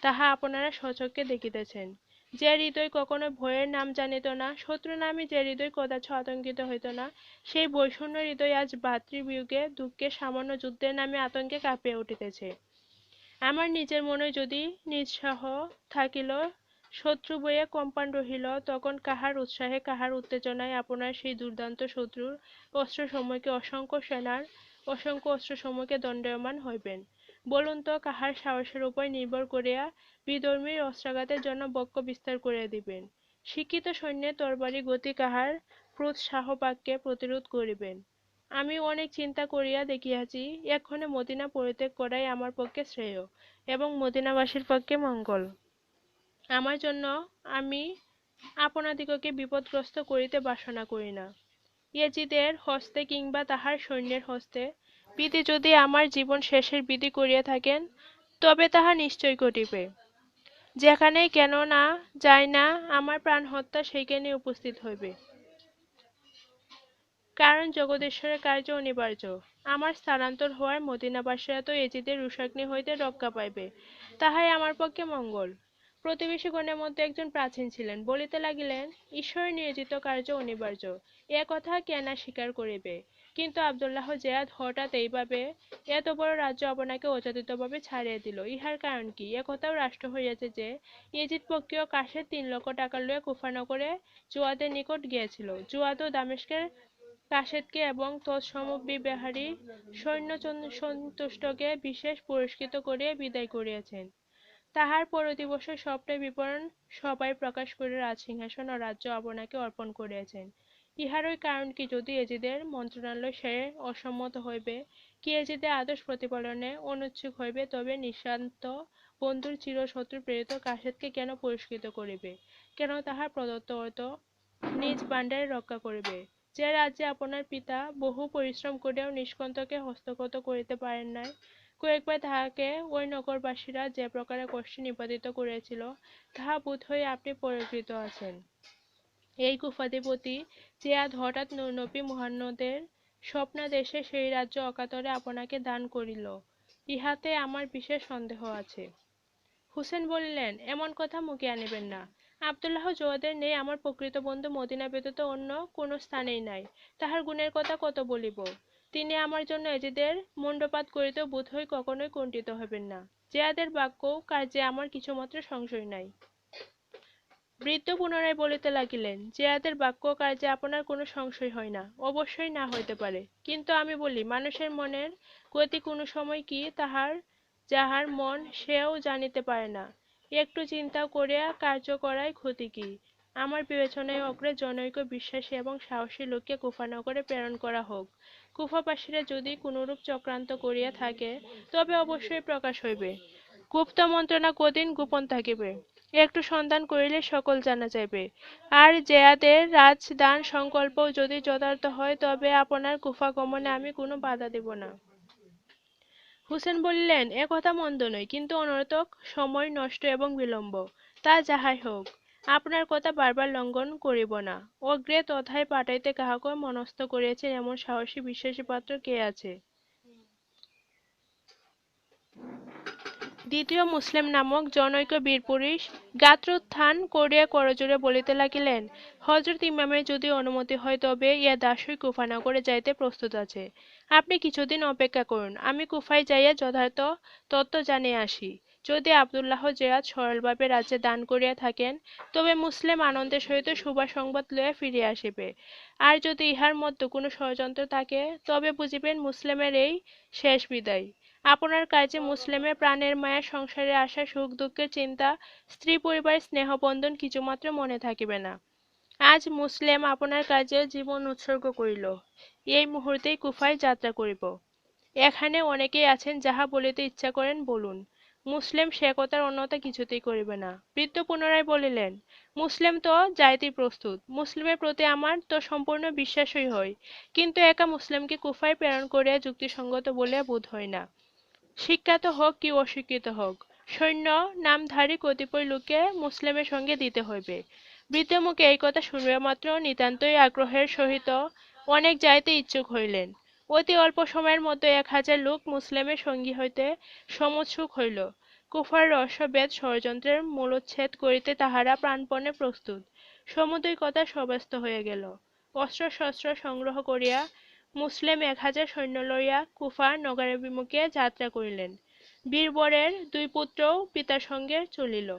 [SPEAKER 1] তাহা আপনারা স্বচক্ষে দেখিতেছেন। যে হৃদয় কখনো ভয়ের নাম জানিত না, শত্রু নামে যে হৃদয় কদাচ আতঙ্কিত হইত না, সেই বৈষণ্য হৃদয় আজ ভাতৃবিয়োগে দুঃখে সামান্য যুদ্ধের নামে আতঙ্কে কাঁপিয়া উঠিতেছে। আমার নিজের মনে যদি নিঃসাহ থাকিল, শত্রু বইয়ে কম্পান রহিল, তখন কাহার উৎসাহে কাহার উত্তেজনায় আপনার সেই দুর্দান্ত শত্রুর অস্ত্র সম্মুখে অসংখ্য অস্ত্র সম্মুখে দণ্ডায়মান হইবেন। বলুন তো কাহার সাহসের উপর নির্ভর করিয়া বিধর্মীর অস্ত্রাঘাতের জন্য বক্ষ বিস্তার করিয়া দিবেন? শিক্ষিত সৈন্যের তরবারি গতি কাহার ক্রোধ সাহবাক্যে প্রতিরোধ করিবেন? আমি অনেক চিন্তা করিয়া দেখিয়াছি, এক্ষণে মদিনা পরিত্যাগ করাই আমার পক্ষে শ্রেয় এবং মদিনাবাসীর পক্ষে মঙ্গল। আমার জন্য আমি আপনাদিগকে বিপদগ্রস্ত করিতে বাসনা করি না। ইয়েজিদের হস্তে কিংবা তাহার সৈন্যের হস্তে বিধি যদি আমার জীবন শেষের বিধি করিয়া থাকেন, তবে তাহা নিশ্চয় ঘটিবে। যেখানেই কেন না যায় না, আমার প্রাণ হত্যা সেইখানে উপস্থিত হইবে। কারণ জগদীশ্বরের কার্য অনিবার্য। আমার স্থানান্তর হওয়ার মদিনাবাসীরা তো এজিদের রুষাগ্নি হইতে রক্ষা পাইবে, তাহাই আমার পক্ষে মঙ্গল। প্রতিবেশীগণের মধ্যে একজন প্রাচীন ছিলেন, বলিতে লাগিলেন, ঈশ্বরের নিয়োজিত কার্য অনিবার্য, এ কথা কে না স্বীকার করিবে। কিন্তু আব্দুল্লাহ জেয়াদ হঠাৎ এইভাবে এত বড় রাজ্য আপনাকে অযাচিতভাবে ছাড়িয়া দিল, ইহার কারণ কি? একথাও রাষ্ট্র হইয়াছে যে ইয়েজিদ পক্ষীয় কাশের 3 লক্ষ টাকা লইয়া কুফানগরে জুয়াদের নিকট গিয়াছিল। জুয়াদ ও দামেস্কের কাশেদকে এবং তৎসমবিহারী সৈন্য-সন্তুষ্টকে বিশেষ পুরস্কৃত করিয়া বিদায় করিয়াছেন। তাহার পরদিবসে স্বপ্নে বিবরণ সভায় প্রকাশ করিয়া রাজসিংহাসন ও রাজ্য আপনাকে অর্পণ করিয়াছেন। ইহারই কারণ কি? যদি এজিদের মন্ত্রণালয় সে অসম্মত হইবে, কি এজিদের আদেশ প্রতিপালনে অনুচ্ছুক হইবে, তবে নিঃশান্ত বন্ধুর চিরশত্রু প্রেরিত কাশেদকে কেন পুরস্কৃত করিবে? কেন তাহার প্রদত্ত অর্থ নিজ ভাণ্ডারে রক্ষা করিবে? যে রাজ্যে আপনার পিতা বহু পরিশ্রম করিয়াও নিষ্কণ্টকে হস্তগত করিতে পারেন নাই, কয়েকবার তাহাকে ওই নগরবাসীরা যে প্রকারে কষ্টে নিপাতিত করিয়াছিল, তাহা বোধ হয় আপনি পরিকৃত আছেন। এই কুফাধিপতি জিয়াদ হঠাৎ নবী মুহাম্মদের স্বপ্নাদেশে সেই রাজ্য অকাতরে আপনাকে দান করিল, ইহাতে আমার বিশেষ সন্দেহ আছে। হুসেন বলিলেন, এমন কথা মুখে আনিবেন না। আব্দুল্লাহ জুয়াদের নেই আমার প্রকৃত বন্ধু মদিনা ব্যতীত অন্য কোন স্থানেই নাই। তাহার গুণের কথা কত বলিব। তিনি আমার জন্য এজিদের মুণ্ডপাত করিতেও বোধহয় কখনোই কুণ্ঠিত হইবেন না। জেয়াদের বাক্য কার্যে আমার কিছুমাত্র সংশয় নাই। বৃদ্ধ পুনরায় বলিতে লাগিলেন, জেয়াদের বাক্য কার্যে আপনার কোনো সংশয় হয় না। অবশ্যই না হইতে পারে, কিন্তু আমি বলি, মানুষের মনের গতি কোন সময় কি যাহার মন সেও জানিতে পারে না। একটু চিন্তা করিয়া কার্য করায় ক্ষতি কি? আমার বিবেচনায় অগ্রে জনৈক বিশ্বাসী এবং সাহসী লোককে কুফানগরে প্রেরণ করা হোক। কুফাবাসীরা যদি কোনরূপ চক্রান্ত করিয়া থাকে, তবে অবশ্যই প্রকাশ হইবে। গুপ্ত মন্ত্রণা কদিন গোপন থাকিবে, একটু সন্ধান করিলে সকল জানা যাইবে। আর জেয়াদের রাজদান সংকল্প যদি যথার্থ হয়, তবে আপনার কুফা গমনে আমি কোনো বাধা দিব না। হুসেন বলিলেন, এ কথা মন্দ নয়, কিন্তু অনর্থক সময় নষ্ট এবং বিলম্ব। তা যাহাই হোক, আপনার কথা বারবার লঙ্ঘন করিব না। অগ্রে তথায় পাঠাইতে কাহাকে মনস্থ করিয়াছেন এমন সাহসী বিশ্বাসী পাত্র কে আছে? দ্বিতীয় মুসলিম নামক জনৈক বীরপুরুষ গাত্রোত্থান করিয়া করজোড়ে বলিতে লাগিলেন, হযরত ইমামের যদি অনুমতি হয়, তবে ইয়া দাসই কুফানগরে যাইতে প্রস্তুত আছে। আপনি কিছুদিন অপেক্ষা করুন, আমি কুফায় যাইয়া যথার্থ তত্ত্ব জানিয়া আসি। যদি আব্দুল্লাহ জেয়াদ সরলভাবে রাজ্যে দান করিয়া থাকেন, তবে মুসলিম আনন্দের সহিত শুভ সংবাদ লইয়া ফিরিয়া আসিবে। আর যদি ইহার মধ্যে কোনো ষড়যন্ত্র থাকে, তবে বুঝিবেন মুসলিমের এই শেষ বিদায়। আপনার কাজে মুসলিমের প্রাণের মায়া, সংসারে আসা সুখ দুঃখের চিন্তা, স্ত্রী পরিবারের স্নেহবন্ধন কিছুমাত্র মনে থাকিবে না। আজ মুসলিম আপনার কাজে জীবন উৎসর্গ করিল, এই মুহূর্তেই কুফায় যাত্রা করিব। এখানে অনেকেই আছেন, যাহা বলিতে ইচ্ছা করেন বলুন। মুসলিম সে কথার অন্যথা কিছুতেই করিবে না। বৃদ্ধ পুনরায় বলিলেন, মুসলিম তো যাইতেই প্রস্তুত। মুসলিমের প্রতি আমার তো সম্পূর্ণ বিশ্বাসই হয়, কিন্তু একা মুসলিমকে কুফায় প্রেরণ করিয়া যুক্তিসঙ্গত বলিয়া বোধ হয় না। শিক্ষিত হোক কি অশিক্ষিত হোক, সৈন্য নামধারী কতিপয় লোককে মুসলিমের সঙ্গে দিতে হইবে। বৃদ্ধ মুখে এই কথা শুনিবা মাত্র নিতান্তই আগ্রহের সহিত অনেক যাইতে ইচ্ছুক হইলেন। অতি অল্প সময়ের মধ্যে 1000 লোক মুসলিমের সঙ্গী হইতে সমুৎসুক হইল। কুফার রহস্যভেদ ষড়যন্ত্রের মূলোচ্ছেদ করিতে তাহারা প্রাণপণে প্রস্তুত। সমুদয় কথা সব্যস্ত হইয়া গেল। অস্ত্রশস্ত্র সংগ্রহ করিয়া মুসলিম 1000 সৈন্য লইয়া কুফা নগরাভিমুখে যাত্রা করিলেন। বীরবরের 2 পুত্রও পিতার সঙ্গে চলিল।